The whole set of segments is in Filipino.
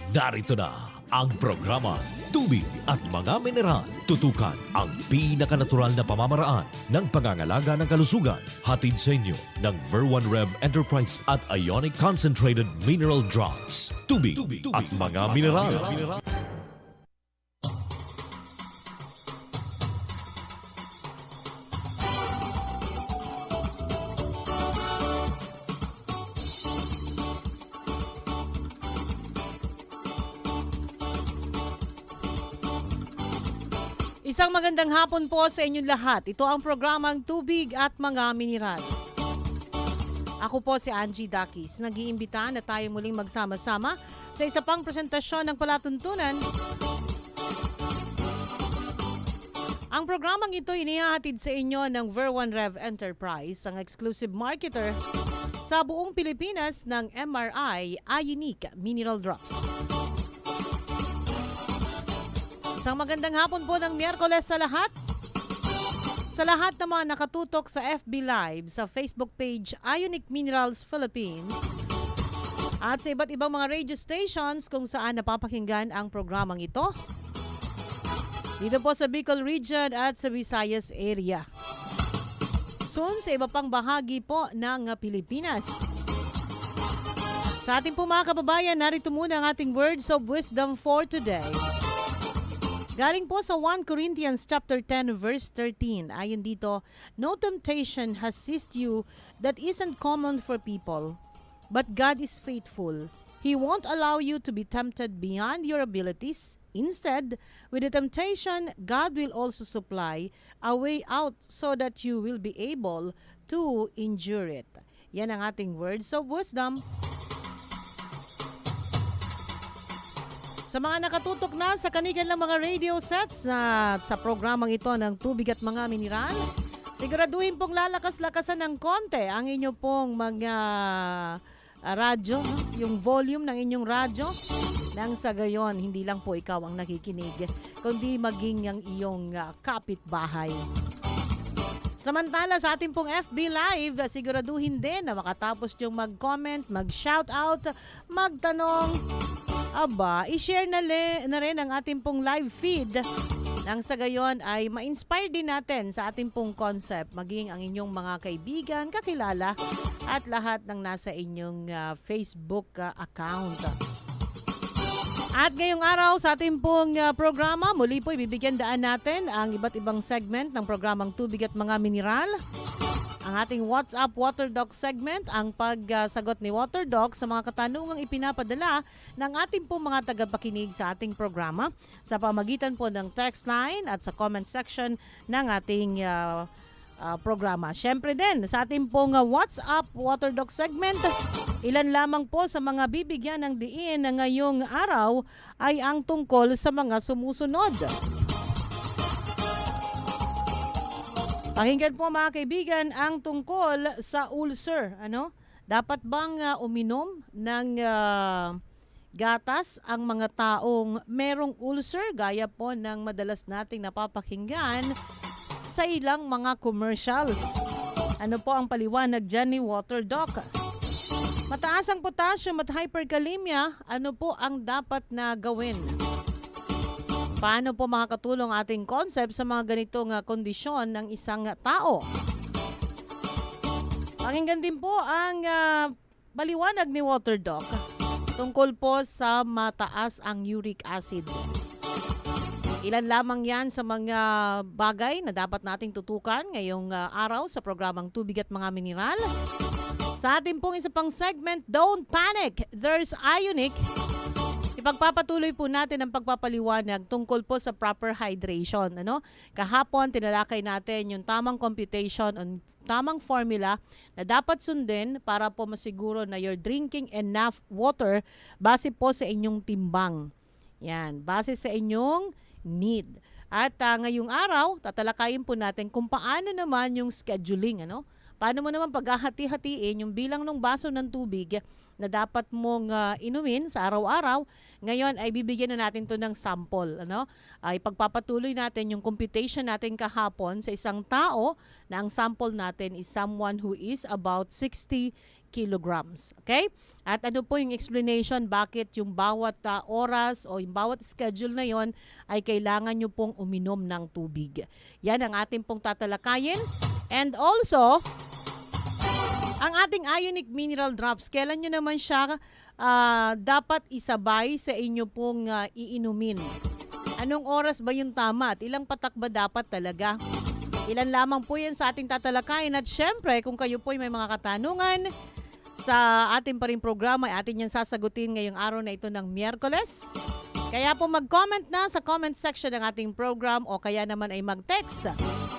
Narito na ang programa Tubig at Mga Mineral. Tutukan ang pinakanatural na pamamaraan ng pangangalaga ng kalusugan. Hatid sa inyo ng Ver1 Rev Enterprise at Ionique Concentrated Mineral Drops. Tubig, at Mga Mineral. Isang magandang hapon po sa inyong lahat. Ito ang programang Tubig at Mga Mineral. Ako po si Angie Dakis. Nag-iimbita na tayo muling magsama-sama sa isa pang presentasyon ng palatuntunan. Ang programang ito inihahatid sa inyo ng Ver1 Rev Enterprise, ang exclusive marketer sa buong Pilipinas ng MRI Ionique Mineral Drops. Isang magandang hapon po ng Miyerkules sa lahat. Sa lahat ng mga nakatutok sa FB Live, sa Facebook page Ionique Minerals Philippines, at sa iba't ibang mga radio stations kung saan napapakinggan ang programang ito. Dito po sa Bicol Region at sa Visayas area. Soon sa iba pang bahagi po ng Pilipinas. Sa ating po mga kababayan, narito muna ang ating words of wisdom for today. Galing po sa 1 Corinthians chapter 10 verse 13. Ayon dito, no temptation has seized you that isn't common for people, but God is faithful. He won't allow you to be tempted beyond your abilities. Instead, with the temptation, God will also supply a way out so that you will be able to endure it. Yan ang ating words of wisdom. Sa mga nakatutok na sa kanilang mga radio sets na sa programang ito ng Tubig at Mga Mineral, siguraduhin pong lalakas-lakasan ng konti ang inyo pong mga radyo, yung volume ng inyong radyo, nang sa gayon hindi lang po ikaw ang nakikinig, kundi maging ang iyong kapitbahay. Samantala sa ating pong FB Live, siguraduhin din na makatapos yung mag-comment, mag-shoutout, magtanong, i-share na rin ang ating pong live feed nang sa gayon ay ma-inspire din natin sa ating pong concept, maging ang inyong mga kaibigan, kakilala at lahat ng nasa inyong Facebook account. At ngayong araw sa ating pong programa, muli po ibibigyan daan natin ang iba't ibang segment ng programang Tubig at Mga Mineral. Ang ating WhatsApp Water Dog segment, ang pagsagot ni Water Dog sa mga katanungang ipinapadala ng ating pong mga tagapakinig sa ating programa sa pamagitan po ng text line at sa comment section ng ating programa. Siyempre din sa ating pong WhatsApp Water Dog segment, ilan lamang po sa mga bibigyan ng diin na ngayong araw ay ang tungkol sa mga sumusunod. Pakinggan po mga kaibigan ang tungkol sa ulcer. Dapat bang uminom ng gatas ang mga taong merong ulcer gaya po ng madalas nating napapakinggan sa ilang mga commercials? Ano po ang paliwanag dyan ni Water Doc? Mataas ang potassium at hyperkalemia, ano po ang dapat na gawin? Paano po makakatulong ating concept sa mga ganitong kondisyon ng isang tao? Pakinggan din po ang paliwanag ni Water Doc tungkol po sa mataas ang uric acid. Ilan lamang yan sa mga bagay na dapat nating tutukan ngayong araw sa programang Tubig at Mga Mineral. Sa ating pong isa pang segment, Don't Panic, There's Ionique. Ipagpapatuloy po natin ang pagpapaliwanag tungkol po sa proper hydration. Kahapon, tinalakay natin yung tamang computation o tamang formula na dapat sundin para po masiguro na you're drinking enough water base po sa inyong timbang. Yan, base sa inyong need. At ngayong araw, tatalakayin po natin kung paano naman yung scheduling. paano mo naman paghahati-hatiin yung bilang ng baso ng tubig na dapat mong inumin sa araw-araw. Ngayon ay bibigyan na natin to ng sample. Ay pagpapatuloy natin yung computation natin kahapon sa isang tao na ang sample natin is someone who is about 60 kilograms. Okay? At ano po yung explanation bakit yung bawat oras o yung bawat schedule na yon ay kailangan nyo pong uminom ng tubig. Yan ang ating pong tatalakayin. And also, ang ating Ionique Mineral Drops, kailan nyo naman siya dapat isabay sa inyo pong iinumin? Anong oras ba yung tama at ilang patak ba dapat talaga? Ilan lamang po yan sa ating tatalakayin. At syempre, kung kayo po ay may mga katanungan sa ating pa rin programa, ay atin yan sasagutin ngayong araw na ito ng Miyerkules. Kaya po mag-comment na sa comment section ng ating program o kaya naman ay mag-text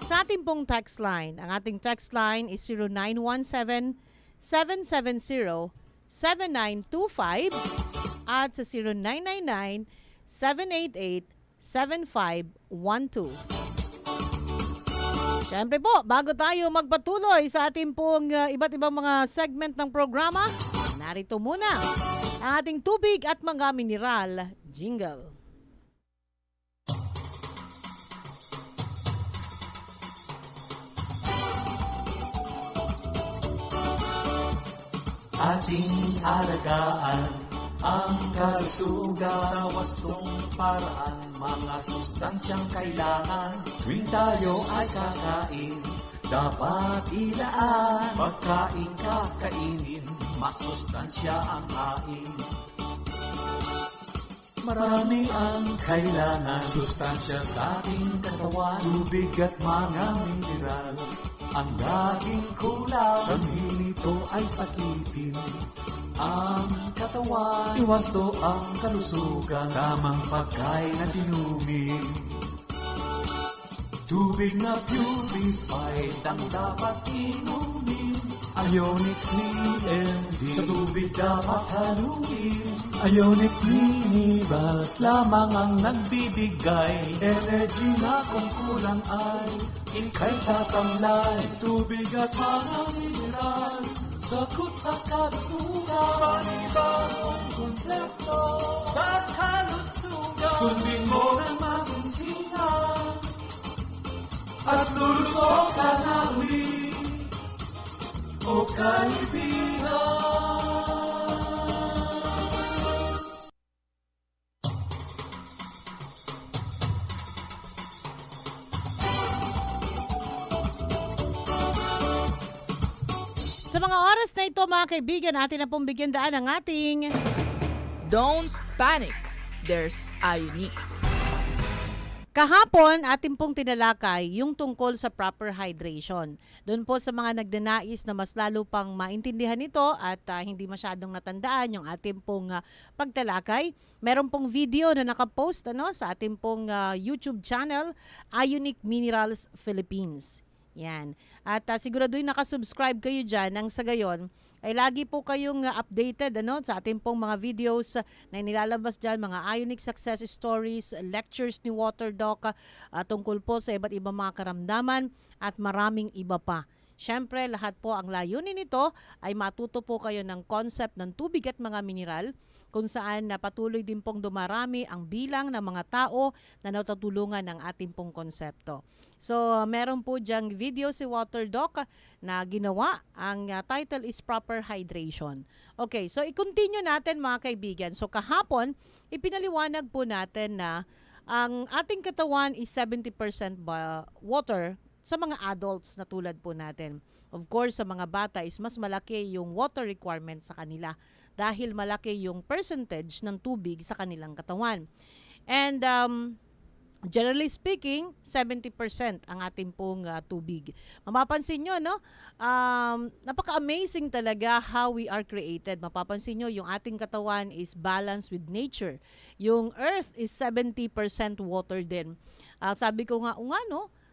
sa ating pong text line. Ang ating text line is 0917-770-7925 at sa 0999-788-7512. Siyempre po, bago tayo magpatuloy sa ating pong iba't ibang mga segment ng programa, narito muna ang ating tubig at mga mineral jingle. Ating alagaan ang kalusugan sa wastong paraan, mga sustansyang kailangan tuwing tayo ay kakain. Dapat ilaan, pagkain kakainin, masustansya ang hain. Marami ang kailangan, sustansya sa ating katawan, tubig at mga mineral. Ang laging kulang, sanhin ito ay sakitin ang katawan. Iwas to ang kalusugan, tamang pagkain at inumin. Tubig na purified ang dapat inumin. Ionique CMD, sa tubig dapat haluin. Ionique Minerals lamang ang nagbibigay energy na kung kulang ay ika'y tatamlay. Tubig at mga mineral, sakot sa kalusugan, panibagong konsepto sa kalusugan. Sundin mo ng masinsinan at lulusok ka nawi o kaibigan. Sa mga oras na ito mga kaibigan, natin na pong bigyan daan ang ating Don't panic. There's Ionique. kahapon, ating pong tinalakay yung tungkol sa proper hydration. Doon po sa mga nagdanais na mas lalo pang maintindihan ito at hindi masyadong natandaan yung ating pong pagtalakay, meron pong video na nakapost sa ating pong YouTube channel, Ionique Minerals Philippines. Yan. At siguraduhin nakasubscribe kayo dyan nang sa gayon ay lagi po kayong updated sa ating pong mga videos na nilalabas dyan, mga Ionique success stories, lectures ni Water Doc tungkol po sa iba't ibang mga karamdaman at maraming iba pa. Siyempre, lahat po ang layunin nito ay matuto po kayo ng concept ng tubig at mga mineral kung saan patuloy din pong dumarami ang bilang ng mga tao na natutulungan ng ating pong konsepto. So, meron po diyang video si Water Doc na ginawa. Ang title is Proper Hydration. Okay, so i-continue natin mga kaibigan. So, kahapon, ipinaliwanag po natin na ang ating katawan is 70% water sa mga adults na tulad po natin. Of course, sa mga bata is mas malaki yung water requirement sa kanila dahil malaki yung percentage ng tubig sa kanilang katawan. And generally speaking, 70% ang ating pong tubig. Mapapansin nyo, napaka-amazing talaga how we are created. Mapapansin nyo, yung ating katawan is balanced with nature. Yung earth is 70% water din. Sabi ko nga,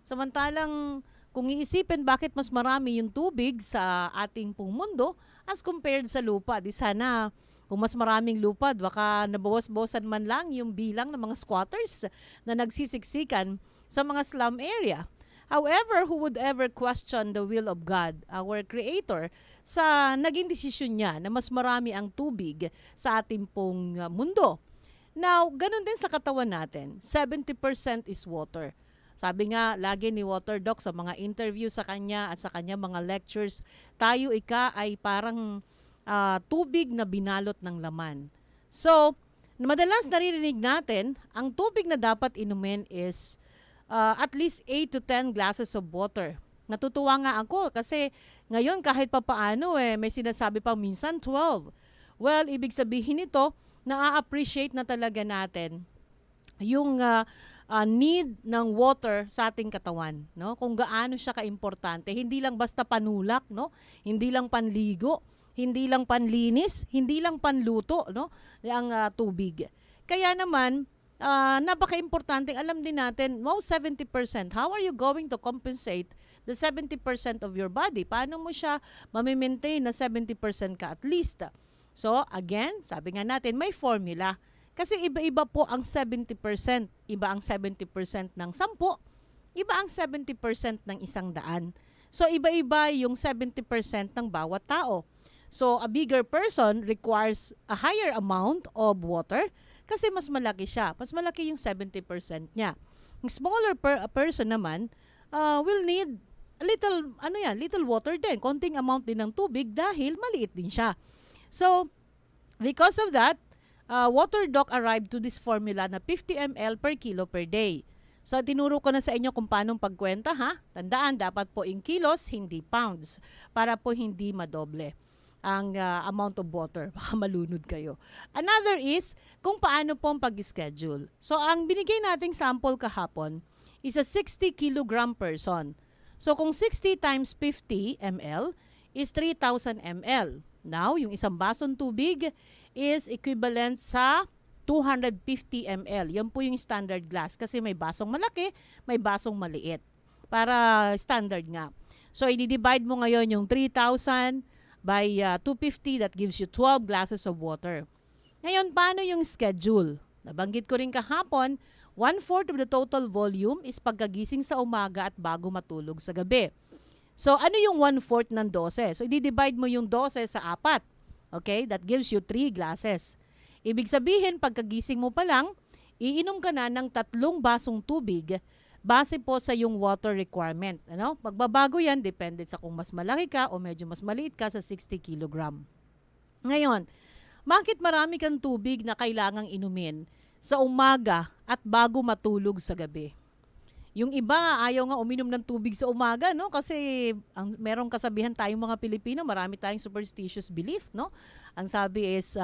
samantalang kung iisipin bakit mas marami yung tubig sa ating pong mundo as compared sa lupa, di sana kung mas maraming lupa, baka nabawas-bawasan man lang yung bilang ng mga squatters na nagsisiksikan sa mga slum area. However, who would ever question the will of God, our Creator, sa naging desisyon niya na mas marami ang tubig sa ating pong mundo? Now, ganun din sa katawan natin. 70% is water. Sabi nga, lagi ni Water Doc sa mga interview sa kanya at sa kanya mga lectures, tayo ay parang tubig na binalot ng laman. So, madalas naririnig natin, ang tubig na dapat inumin is at least 8 to 10 glasses of water. Natutuwa nga ako kasi ngayon kahit papaano may sinasabi pa minsan 12. Well, ibig sabihin nito, na-appreciate na talaga natin yung need ng water sa ating katawan, no? Kung gaano siya kaimportante, hindi lang basta panulak, no? Hindi lang panligo, hindi lang panlinis, hindi lang panluto, no? Ang tubig. Kaya naman napaka-importante, alam din natin, 70%, how are you going to compensate the 70% of your body? Paano mo siya mamimaintain na 70% ka at least? So, again, sabi nga natin, may formula. Kasi iba-iba po ang 70%. Iba ang 70% ng 10, iba ang 70% ng 100. So, iba-iba yung 70% ng bawat tao. So, a bigger person requires a higher amount of water kasi mas malaki siya. Mas malaki yung 70% niya. Yung smaller person naman will need little water din. Konting amount din ng tubig dahil maliit din siya. So, because of that, Water Doc arrived to this formula na 50 ml per kilo per day. So, tinuro ko na sa inyo kung paano pagkwenta, ha? Tandaan, dapat po in kilos, hindi pounds, para po hindi madoble ang amount of water. Baka malunod kayo. Another is kung paano po ang pag-schedule. So, ang binigay nating sample kahapon is a 60 kilogram person. So, kung 60 times 50 ml is 3,000 ml. Now, yung isang basong tubig is equivalent sa 250 ml. Yan po yung standard glass kasi may basong malaki, may basong maliit. Para standard nga. So, i-divide mo ngayon yung 3,000 by 250, that gives you 12 glasses of water. Ngayon, paano yung schedule? Nabanggit ko rin kahapon, 1/4 of the total volume is pagkagising sa umaga at bago matulog sa gabi. So, ano yung 1/4 ng 12? So, i-divide mo yung 12 sa 4. Okay? That gives you 3 glasses. Ibig sabihin, pagkagising mo pa lang, iinom ka na ng 3 basong tubig base po sa yung water requirement. Ano? Magbabago yan, depende sa kung mas malaki ka o medyo mas maliit ka sa 60 kilogram. Ngayon, bakit marami kang tubig na kailangang inumin sa umaga at bago matulog sa gabi? Yung iba, ayaw nga uminom ng tubig sa umaga, no? Kasi merong kasabihan tayong mga Pilipino, marami tayong superstitious belief, no? Ang sabi is,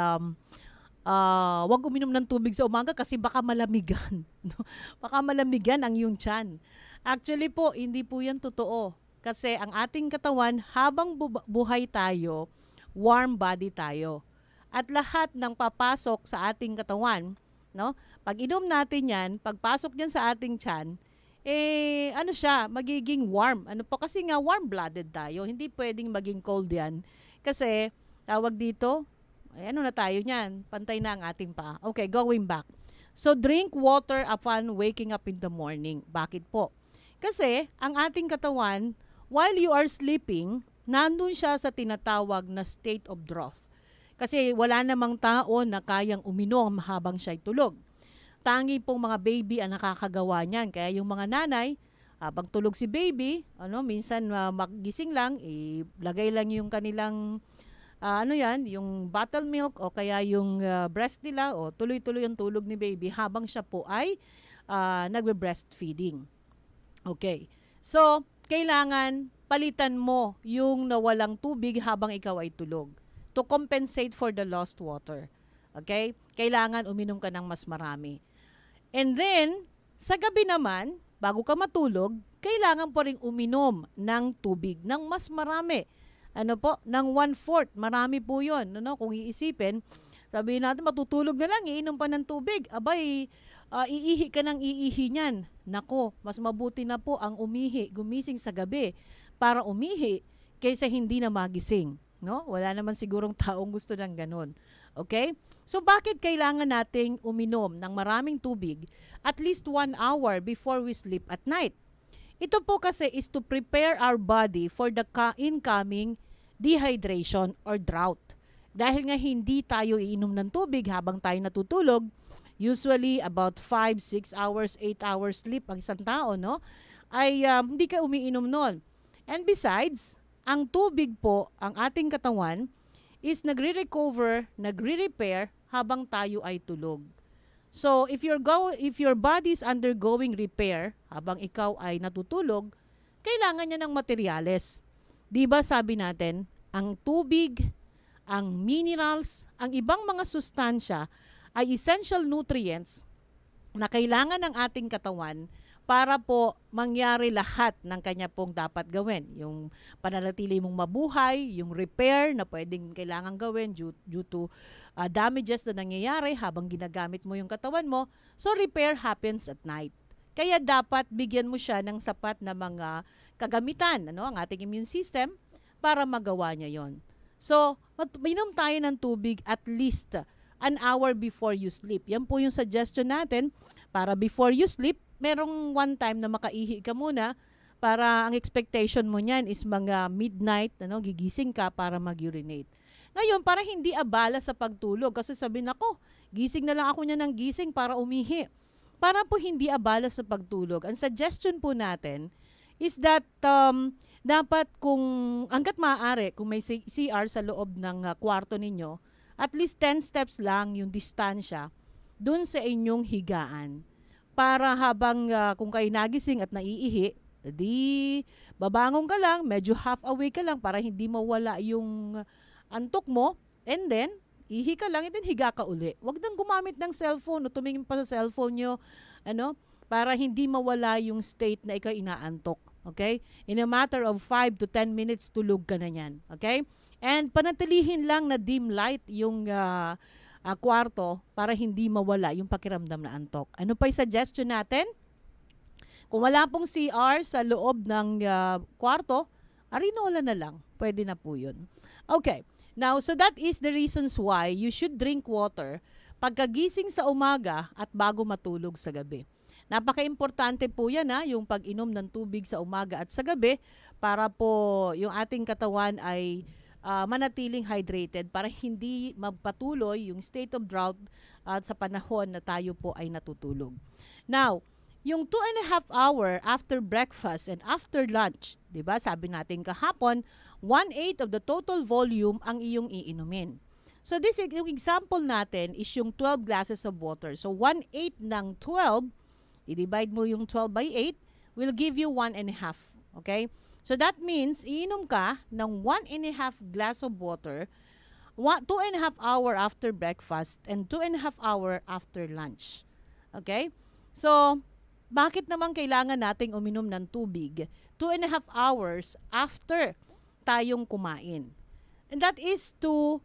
wag uminom ng tubig sa umaga kasi baka malamigan. No? Baka malamigan ang iyong tiyan. Actually po, hindi po yan totoo. Kasi ang ating katawan, habang buhay tayo, warm body tayo. At lahat ng papasok sa ating katawan, no? Pag inom natin yan, pagpasok dyan sa ating tiyan, magiging warm. Ano po, kasi nga warm-blooded tayo. Hindi pwedeng maging cold yan. Kasi, tawag dito, ano na tayo niyan? Pantay na ang ating paa. Okay, going back. So, drink water upon waking up in the morning. Bakit po? Kasi, ang ating katawan, while you are sleeping, nandun siya sa tinatawag na state of drought. Kasi wala namang tao na kayang uminom habang siya'y tulog. Tangi pong mga baby ang nakakagawa niyan. Kaya yung mga nanay, habang tulog si baby, minsan magising lang, ilagay lang yung kanilang yung bottle milk o kaya yung breast nila o tuloy-tuloy ang tulog ni baby habang siya po ay nagbe-breastfeeding. Okay. So, kailangan palitan mo yung nawalang tubig habang ikaw ay tulog to compensate for the lost water. Okay? Kailangan uminom ka ng mas marami. And then, sa gabi naman, bago ka matulog, kailangan pa rin uminom ng tubig ng mas marami. Ng 1/4. Marami po yun. Kung iisipin, sabihin natin, matutulog na lang, iinom pa ng tubig. Abay, iihi ka ng iihi niyan. Nako, mas mabuti na po ang gumising sa gabi para umihi kaysa hindi na magising. No? Wala naman sigurong taong gusto ng ganun. Okay? So, bakit kailangan nating uminom ng maraming tubig at least 1 hour before we sleep at night? Ito po kasi is to prepare our body for the incoming dehydration or drought. Dahil nga hindi tayo iinom ng tubig habang tayo natutulog, usually about 5, 6 hours, 8 hours sleep ang isang tao, no? Ay hindi ka umiinom nun. And besides, ang tubig po, ang ating katawan, is nagre-recover, nagre-repair habang tayo ay tulog. So, if your body is undergoing repair habang ikaw ay natutulog, kailangan niya ng materyales. 'Di ba sabi natin, ang tubig, ang minerals, ang ibang mga sustansya ay essential nutrients na kailangan ng ating katawan para po mangyari lahat ng kanya pong dapat gawin. Yung pananatili mong mabuhay, yung repair na pwedeng kailangan gawin due to damages na nangyayari habang ginagamit mo yung katawan mo. So repair happens at night. Kaya dapat bigyan mo siya ng sapat na mga kagamitan, ang ating immune system para magawa niya yon. So, minom tayo ng tubig at least an hour before you sleep. Yan po yung suggestion natin para before you sleep, merong one time na makaihi ka muna para ang expectation mo niyan is mga midnight, gigising ka para mag-urinate. Ngayon, para hindi abala sa pagtulog, kasi sabi nako, gising na lang ako niya ng gising para umihi. Para po hindi abala sa pagtulog, ang suggestion po natin is that dapat kung hanggat maaari, kung may CR sa loob ng kwarto ninyo, at least 10 steps lang yung distansya dun sa inyong higaan. Para habang kung kayo nagising at naiihi, di babangon ka lang, medyo half awake ka lang para hindi mawala yung antok mo, and then ihi ka lang and then higa ka uli. Huwag nang gumamit ng cellphone o tumingin pa sa cellphone nyo, para hindi mawala yung state na ikaw inaantok. Okay? In a matter of 5 to 10 minutes, tulog ka na yan. Okay? And panatilihin lang na dim light yung kwarto para hindi mawala yung pakiramdam na antok. Ano pa yung suggestion natin? Kung wala pong CR sa loob ng kwarto, arinola na lang. Pwede na po yun. Okay. Now, so that is the reasons why you should drink water pagkagising sa umaga at bago matulog sa gabi. Napaka-importante po yan, yung pag-inom ng tubig sa umaga at sa gabi para po yung ating katawan ay manatiling hydrated para hindi magpatuloy yung state of drought sa panahon na tayo po ay natutulog. Now, yung 2.5 hour after breakfast and after lunch, 'di ba? Sabi natin kahapon, 1/8 of the total volume ang iyong iinumin. So yung example natin is yung 12 glasses of water. So 1/8 ng 12, i-divide mo yung 12 by 8 will give you 1.5. Okay? So that means, iinom ka ng 1.5 glass of water 2.5 hour after breakfast and 2.5 hour after lunch. Okay? So, bakit naman kailangan nating uminom ng tubig 2.5 hours after tayong kumain? And that is to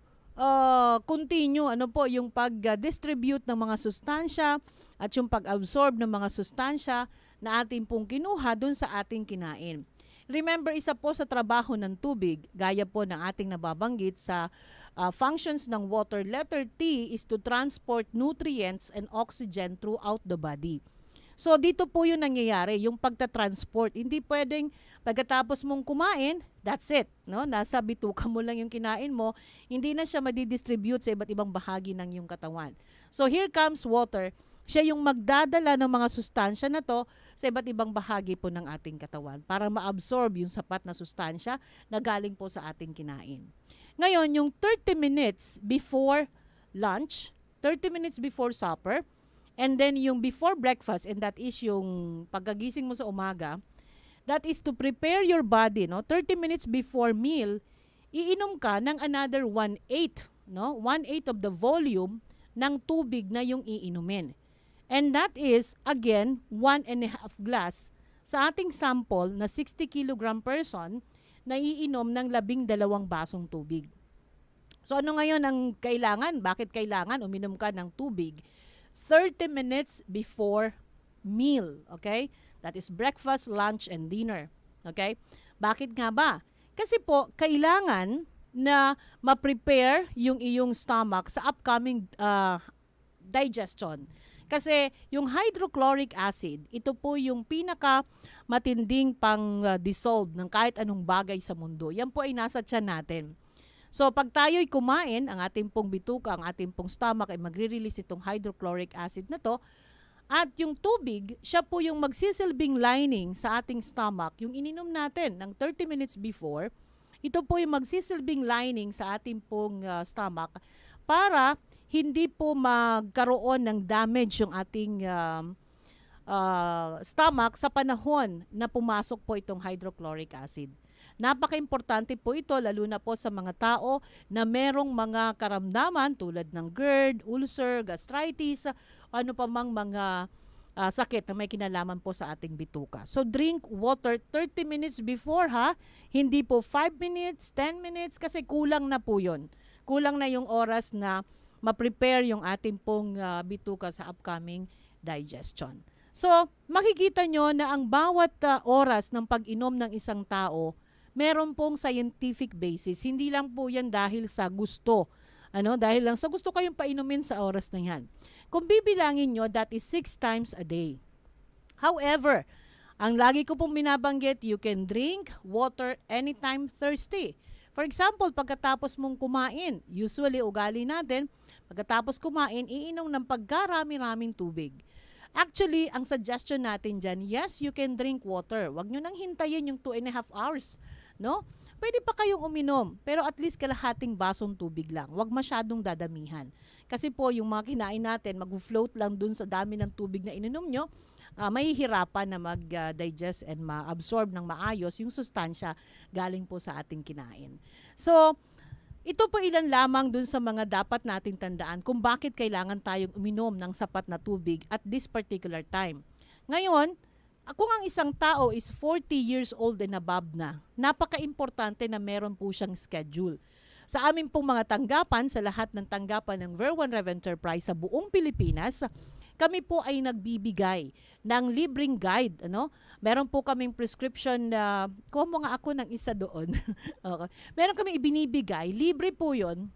continue yung pag-distribute ng mga sustansya at yung pag-absorb ng mga sustansya na ating pong kinuha dun sa ating kinain. Remember, isa po sa trabaho ng tubig, gaya po ng ating nababanggit sa functions ng water, letter T is to transport nutrients and oxygen throughout the body. So, dito po yung nangyayari, yung pagta-transport. Hindi pwedeng pagkatapos mong kumain, that's it. Nasa bituka mo lang yung kinain mo, hindi na siya madidistribute sa iba't ibang bahagi ng iyong katawan. So, here comes water. Siya yung magdadala ng mga sustansya na to sa iba't ibang bahagi po ng ating katawan para ma-absorb yung sapat na sustansya na galing po sa ating kinain. Ngayon, yung 30 minutes before lunch, 30 minutes before supper, and then yung before breakfast, and that is yung pagkagising mo sa umaga, that is to prepare your body, 30 minutes before meal, iinom ka ng another 1/8, 1/8 of the volume ng tubig na yung iinumin. And that is, again, 1.5 glass sa ating sample na 60 kilogram person na iinom ng 12 basong tubig. So ano ngayon ang kailangan? Bakit kailangan uminom ka ng tubig? 30 minutes before meal, okay? That is breakfast, lunch, and dinner, okay? Bakit nga ba? Kasi po, kailangan na ma-prepare yung iyong stomach sa upcoming digestion. Kasi yung hydrochloric acid, ito po yung pinaka matinding pang-dissolve ng kahit anong bagay sa mundo. Yan po ay nasa tiyan natin. So pag tayo'y kumain, ang ating pong bituka, ang ating pong stomach ay magre-release itong hydrochloric acid na to. At yung tubig, siya po yung magsisilbing lining sa ating stomach. Yung ininom natin ng 30 minutes before, ito po yung magsisilbing lining sa ating pong stomach para hindi po magkaroon ng damage yung ating stomach sa panahon na pumasok po itong hydrochloric acid. Napaka-importante po ito lalo na po sa mga tao na merong mga karamdaman tulad ng GERD, ulcer, gastritis, ano pa mang mga sakit na may kinalaman po sa ating bituka. So drink water 30 minutes before hindi po 5 minutes, 10 minutes kasi kulang na po yun. Kulang na yung oras na ma-prepare yung ating pong bituka sa upcoming digestion. So, makikita nyo na ang bawat oras ng pag-inom ng isang tao, meron pong scientific basis. Hindi lang po yan dahil sa gusto. Dahil lang sa gusto kayong painumin sa oras na yan. Kung bibilangin nyo, that is 6 times a day. However, ang lagi ko pong binabanggit, you can drink water anytime thirsty. For example, pagkatapos mong kumain, usually ugali natin, pagkatapos kumain, iinom ng pagkarami-raming tubig. Actually, ang suggestion natin dyan, yes, you can drink water. Huwag nyo nang hintayin yung 2.5 hours. No? Pwede pa kayong uminom, pero at least kalahating basong tubig lang. Huwag masyadong dadamihan. Kasi po, yung mga kinain natin, mag-float lang dun sa dami ng tubig na ininom nyo, mahihirapan na mag-digest and ma-absorb ng maayos yung sustansya galing po sa ating kinain. So, ito po ilan lamang dun sa mga dapat nating tandaan kung bakit kailangan tayong uminom ng sapat na tubig at this particular time. Ngayon, kung ang isang tao is 40 years old and above na, napaka-importante na meron po siyang schedule. Sa amin pong mga tanggapan, sa lahat ng tanggapan ng Ver 1 Rev Enterprise sa buong Pilipinas, kami po ay nagbibigay ng libreng guide. Meron po kaming prescription na, kuha mo nga ako ng isa doon. Okay. Meron kaming ibinibigay, libre po yun,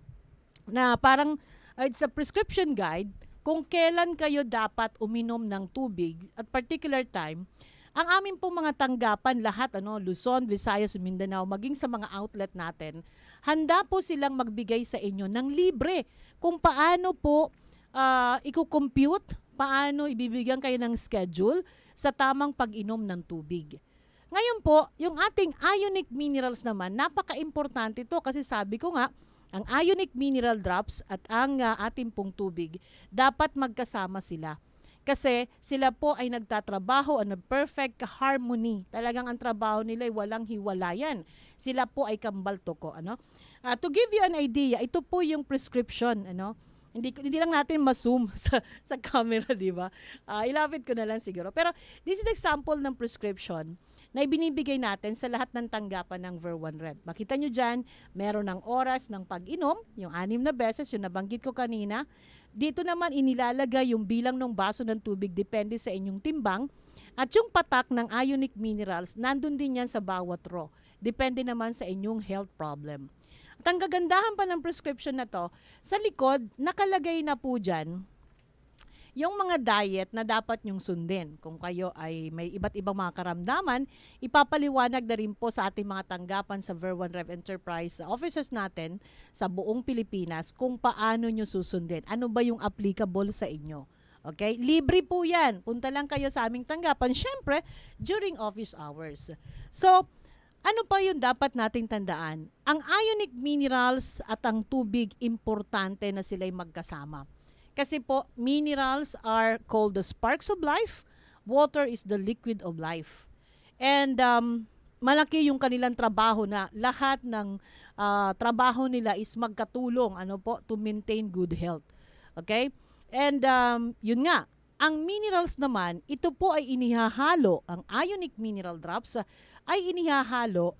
na parang it's a prescription guide kung kailan kayo dapat uminom ng tubig at particular time. Ang amin pong mga tanggapan, lahat, Luzon, Visayas, Mindanao, maging sa mga outlet natin, handa po silang magbigay sa inyo ng libre kung paano po i-compute, paano ibibigyan kayo ng schedule sa tamang pag-inom ng tubig. Ngayon po, yung ating Ionique minerals naman, napaka-importante ito kasi sabi ko nga, ang Ionique mineral drops at ang ating pong tubig, dapat magkasama sila. Kasi sila po ay nagtatrabaho on a perfect harmony. Talagang ang trabaho nila ay walang hiwalayan. Sila po ay kambal toko. To give you an idea, ito po yung prescription. Hindi lang natin ma-zoom sa camera, di ba? Ilapit ko na lang siguro. Pero this is the example ng prescription na ibinibigay natin sa lahat ng tanggapan ng Ver 1 Rev. Makita nyo dyan, meron ng oras ng pag-inom, yung 6 na beses, yung nabanggit ko kanina. Dito naman inilalagay yung bilang ng baso ng tubig, depende sa inyong timbang. At yung patak ng Ionique minerals, nandun din yan sa bawat raw. Depende naman sa inyong health problem. At ang kagandahan pa ng prescription na to, sa likod, nakalagay na po dyan yung mga diet na dapat nyong sundin. Kung kayo ay may iba't ibang mga karamdaman, ipapaliwanag na rin po sa ating mga tanggapan sa Ver 1 Rev Enterprise offices natin sa buong Pilipinas kung paano nyo susundin. Ano ba yung applicable sa inyo? Okay? Libre po yan. Punta lang kayo sa aming tanggapan, syempre, during office hours. So, ano pa yung dapat nating tandaan? Ang Ionique minerals at ang tubig, importante na sila'y magkasama. Kasi po, minerals are called the sparks of life. Water is the liquid of life. And malaki yung kanilang trabaho na lahat ng trabaho nila is magkatulong to maintain good health. Okay? And yun nga, ang minerals naman, ito po ay inihahalo, ang Ionique mineral drops ay inihahalo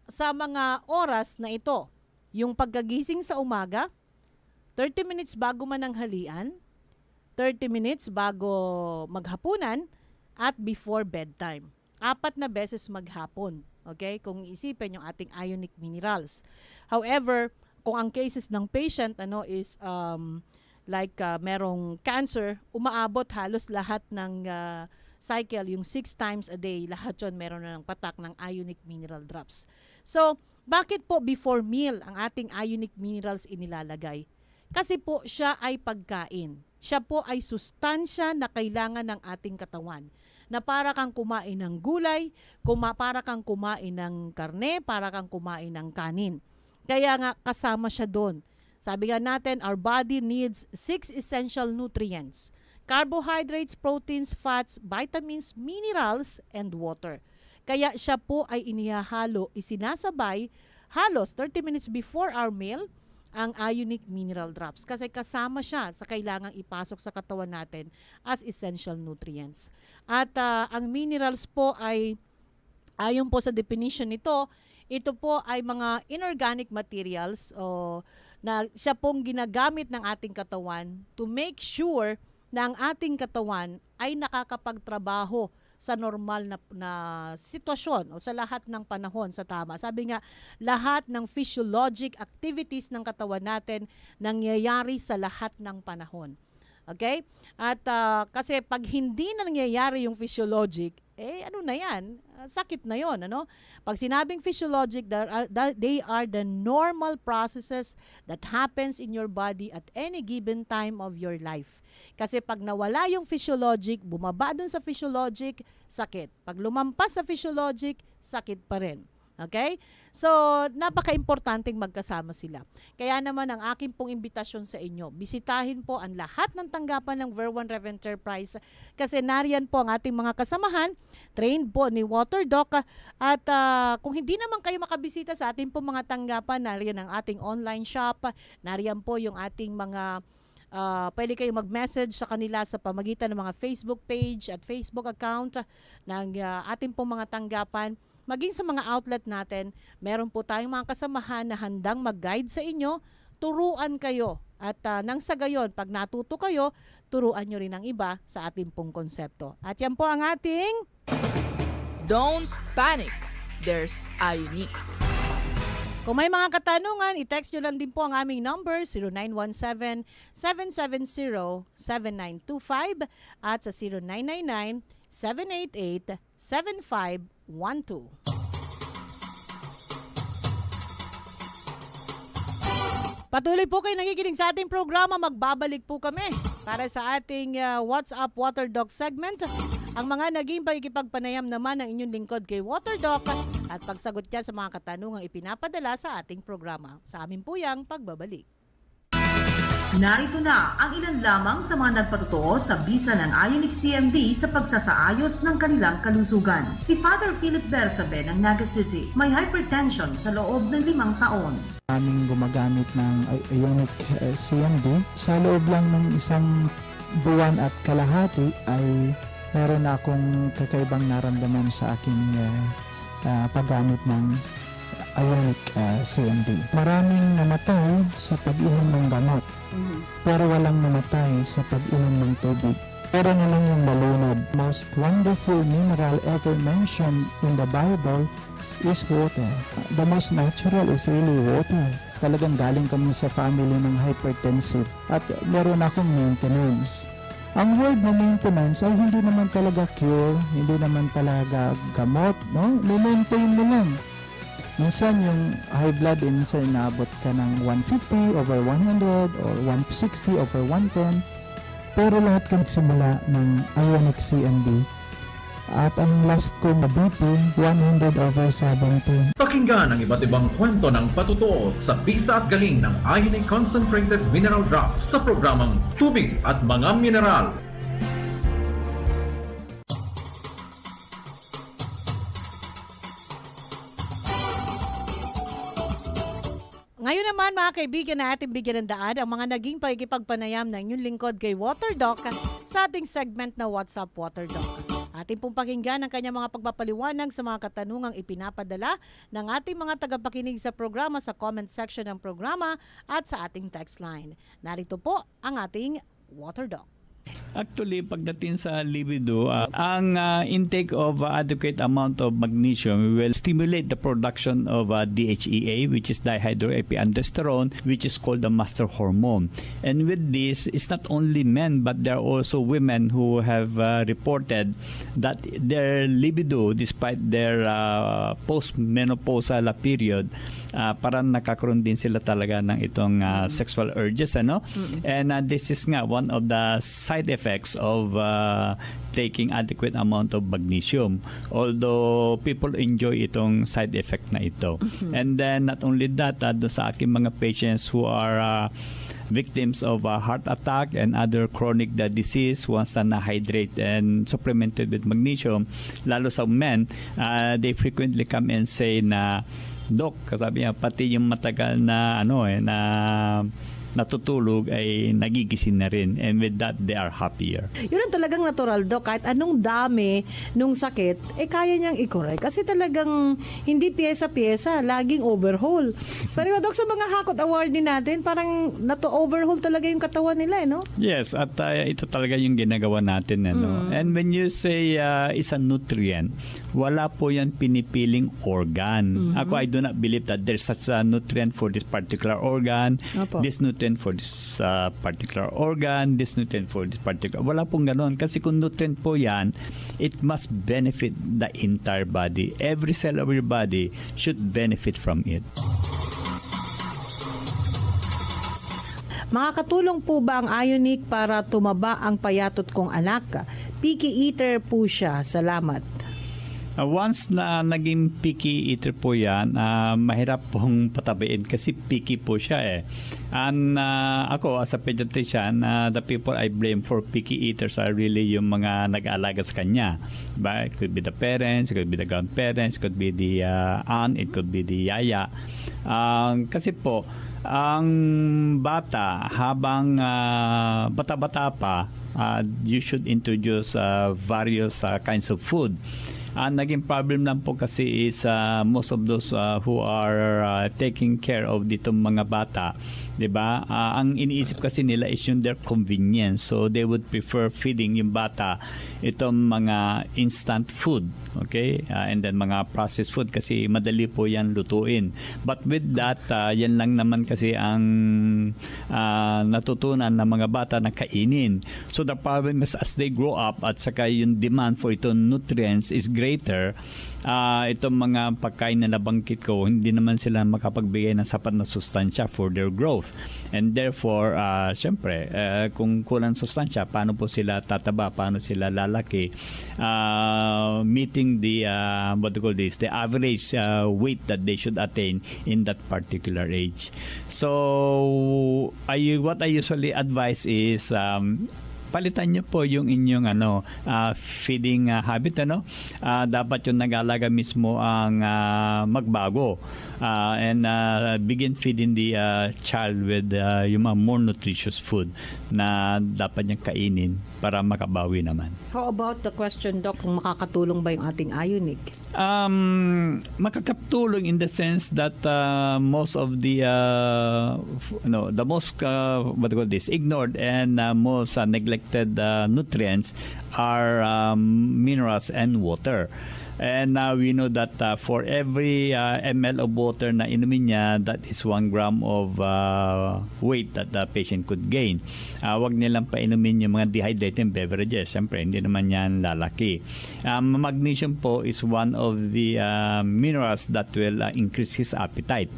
sa mga oras na ito. Yung pagkagising sa umaga, 30 minutes bago mananghalian, 30 minutes bago maghapunan, at before bedtime. 4 na beses maghapon. Okay? Kung isipin yung ating Ionique minerals. However, kung ang cases ng patient is like merong cancer, umaabot halos lahat ng cycle, yung 6 times a day, lahat yun meron na ng patak ng Ionique mineral drops. So, bakit po before meal ang ating Ionique minerals inilalagay? Kasi po siya ay pagkain. Siya po ay sustansya na kailangan ng ating katawan. Na para kang kumain ng gulay, para kang kumain ng karne, para kang kumain ng kanin. Kaya nga kasama siya doon. Sabi nga natin, our body needs 6 essential nutrients: carbohydrates, proteins, fats, vitamins, minerals, and water. Kaya siya po ay inihahalo, isinasabay halos 30 minutes before our meal ang Ionique mineral drops kasi kasama siya sa kailangang ipasok sa katawan natin as essential nutrients. At ang minerals po ay ayon po sa definition nito, ito po ay mga inorganic materials na siya pong ginagamit ng ating katawan to make sure na ang ating katawan ay nakakapagtrabaho sa normal na sitwasyon o sa lahat ng panahon sa tama. Sabi nga, lahat ng physiologic activities ng katawan natin nangyayari sa lahat ng panahon. Okay? At kasi pag hindi na nangyayari yung physiologic, ano na yan? Sakit na yon, ano? Pag sinabing physiologic, they are the normal processes that happens in your body at any given time of your life. Kasi pag nawala yung physiologic, bumaba dun sa physiologic, sakit. Pag lumampas sa physiologic, sakit pa rin. Okay? So, napaka-importanteng magkasama sila. Kaya naman ang akin pong imbitasyon sa inyo, bisitahin po ang lahat ng tanggapan ng Ver1 Rev Enterprise kasi nariyan po ang ating mga kasamahan, trained po ni WaterDoc. At kung hindi naman kayo makabisita sa ating po mga tanggapan, nariyan ang ating online shop, nariyan po yung ating mga pwede kayong mag-message sa kanila sa pamagitan ng mga Facebook page at Facebook account ng ating pong mga tanggapan. Maging sa mga outlet natin, meron po tayong mga kasamahan na handang mag-guide sa inyo, turuan kayo. At nang sa gayon, pag natuto kayo, turuan nyo rin ang iba sa ating pong konsepto. At yan po ang ating Don't panic. There's Ionique. Kung may mga katanungan, i-text nyo lang din po ang aming number 0917-770-7925 at sa 0999-788-7512. Patuloy po kayo nakikinig sa ating programa. Magbabalik po kami para sa ating WhatsApp WaterDoc segment. Ang mga naging pagkikipagpanayam naman ng inyong lingkod kay WaterDoc at pagsagot niya sa mga katanungang ipinapadala sa ating programa. Sa amin po yang pagbabalik. Narito na ang ilan lamang sa mga nagpatotoo sa bisa ng Ionique CMD sa pagsasaayos ng kanilang kalusugan. Si Father Philip Bersabe ng Naga City may hypertension sa loob ng 5 taon. Aming gumagamit ng Ionique CMD. Sa loob lang ng 1 buwan at kalahati ay meron na akong kakaibang naramdaman sa aking paggamit ng Ionique CMD. Maraming namatay sa pag-inom ng gamot, pero walang namatay sa pag-inom ng tubig. Pero na lang yung malunod. Most wonderful mineral ever mentioned in the Bible is water. The most natural is really water. Talagang galing kami sa family ng hypertensive at meron akong maintenance. Ang word na maintenance ay hindi naman talaga cure, hindi naman talaga gamot, no? Maintain mo lang. Minsan yung high blood, minsan inaabot ka ng 150/100 or 160/110. Pero lahat ka nagsimula ng Ionique CMD. At ang last ko na BP, 100/70. Pakinggan ang iba't ibang kwento ng patutuo sa bisa at galing ng Ionique Concentrated Mineral Drops sa programang Tubig at Mga Mineral. Ngayon naman mga kaibigan na ating bigyan ng daan ang mga naging pagkikipagpanayam ng inyong lingkod kay WaterDoc sa ating segment na WhatsApp WaterDoc. Ating pong pakinggan ang kanyang mga pagpapaliwanag sa mga katanungang ipinapadala ng ating mga tagapakinig sa programa sa comment section ng programa at sa ating text line. Narito po ang ating WaterDoc. Actually, pagdating sa libido, ang intake of adequate amount of magnesium will stimulate the production of DHEA, which is dihydroepiandrosterone, which is called the master hormone. And with this, it's not only men, but there are also women who have reported that their libido, despite their postmenopausal period, parang nakakaroon din sila talaga ng itong sexual urges, ano? And this is nga one of the side effects of taking adequate amount of magnesium. Although people enjoy itong side effect na ito. And then not only that, doon sa aking mga patients who are victims of heart attack and other chronic disease, once na hydrate and supplemented with magnesium, lalo sa men, they frequently come and say na, Doc, kasabi niya, pati yung matagal na na natutulog ay nagigising na rin, and with that they are happier. Yun ang talagang natural, Doc. Kahit anong dami nung sakit, kaya niyang i-correct. Kasi talagang hindi pyesa-pyesa, laging overhaul. Pero Doc, sa mga hakot awardee natin, parang overhaul talaga yung katawan nila, no? Yes, at ito talaga yung ginagawa natin. And when you say is a nutrient, wala po yan pinipiling organ. Ako, I do not believe that there's such a nutrient for this particular organ, this nutrient for this particular organ, this nutrient for this particular. Wala pong ganoon. Kasi kung nutrient po yan, it must benefit the entire body. Every cell of your body should benefit from it. Makakatulong po ba ang Ionique para tumaba ang payatot kong anak? Picky eater po siya. Salamat. Once na naging picky eater po yan, mahirap pong patabiin kasi picky po siya eh. And ako as a pediatrician, the people I blame for picky eaters are really yung mga nag-aalaga sa kanya. It could be the parents, it could be the grandparents, it could be the aunt, it could be the yaya. Kasi po, ang bata habang bata-bata pa, you should introduce various kinds of food. Ang naging problem lang po kasi is most of those who are taking care of ditong mga bata, 'di ba? Ang iniisip kasi nila is yung their convenience. So they would prefer feeding yung bata itong mga instant food, okay? And then mga processed food kasi madali po yan lutuin. But with that, yan lang naman kasi ang natutunan ng mga bata na kainin. So the problem is as they grow up at saka yung demand for itong nutrients is greater, itong mga pagkain na nabanggit ko, hindi naman sila makapagbigay ng sapat na sustansya for their growth. And therefore, syempre, kung kulang sustansya, paano po sila tataba, paano sila lalaki, meeting the, the average weight that they should attain in that particular age. So, what I usually advise is, palitan niyo po yung inyong feeding habit, dapat yung nag-alaga mismo ang magbago and begin feeding the child with yung mga more nutritious food na dapat niyang kainin para makabawi naman. How about the question, Doc, kung makakatulong ba yung ating Ionique? Makakatulong in the sense that most of the the most ignored and most neglected nutrients are minerals and water. And now we know that for every ml of water na inumin niya, that is 1 gram of weight that the patient could gain. Wag nilang painumin yung mga dehydrating beverages. Siyempre, hindi naman yan lalaki. Magnesium po is one of the minerals that will increase his appetite.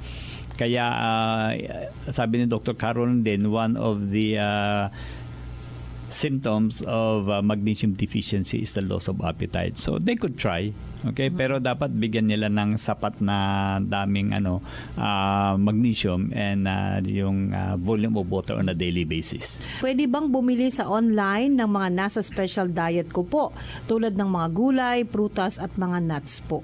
Kaya sabi ni Dr. Carol din, one of the symptoms of magnesium deficiency is the loss of appetite. So they could try, okay? Pero dapat bigyan nila ng sapat na daming magnesium and yung volume of water on a daily basis. Pwede bang bumili sa online ng mga nasa special diet ko po, tulad ng mga gulay, prutas at mga nuts po?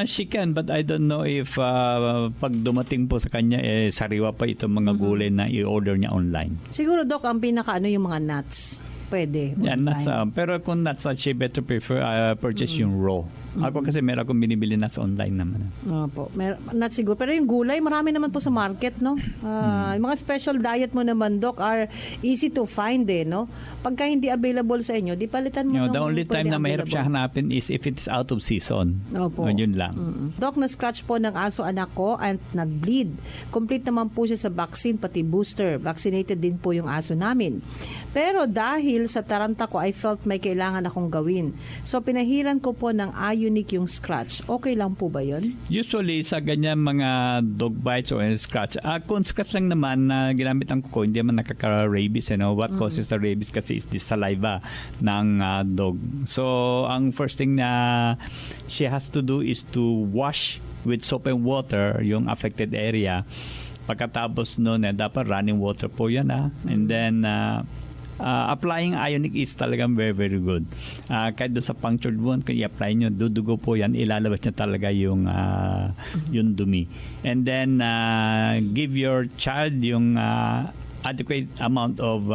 She can, but I don't know if pag dumating po sa kanya, sariwa pa itong mga gulay na i-order niya online. Siguro, Doc, ang yung mga nuts. Pwede. Yeah, nuts. Pero kung nuts, she better prefer purchase yung raw. Ako kasi meron akong binibili na sa online naman. Opo. Not siguro. Pero yung gulay, marami naman po sa market, no? Yung mga special diet mo naman, Doc, are easy to find, no? Pagka hindi available sa inyo, di palitan mo The nung only time na mahirap available. siya hanapin is if it's out of season. Opo. Yun lang. Doc, na-scratch po ng aso anak ko at nag-bleed. Complete naman po siya sa vaccine, pati booster. Vaccinated din po yung aso namin. Pero dahil sa taranta ko, I felt may kailangan akong gawin. So, pinahiran ko po ng Ionique yung scratch. Okay lang po ba yun? Usually, sa ganyan mga dog bites or scratch, kung scratch lang naman na ginamit ang kuko, hindi naman nakaka-rabies. What causes the rabies kasi is the saliva ng dog. So, ang first thing na she has to do is to wash with soap and water yung affected area. Pagkatapos noon, dapat running water po yan. And then, applying Ionique is talagang very, very good. Kahit doon sa punctured wound, kung i-apply nyo, dudugo po yan, ilalabas niya talaga yung dumi. And then, give your child yung adequate amount of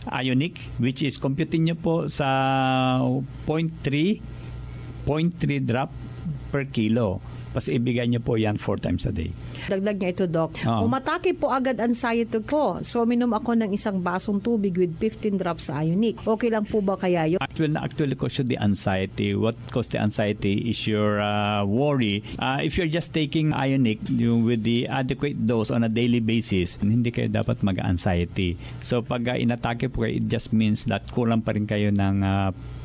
Ionique, which is computing nyo po sa 0.3 drop per kilo. Tapos ibigay niyo po yan 4 times a day. Dagdag niya ito, Doc. Umatake po agad anxiety ko. So, minom ako ng isang basong tubig with 15 drops sa Ionique. Okay lang po ba kaya yun? Actually cause the anxiety. What causes the anxiety is your worry. If you're just taking Ionique with the adequate dose on a daily basis, hindi kayo dapat mag-anxiety. So, pag inatake po kayo, it just means that kulang pa rin kayo ng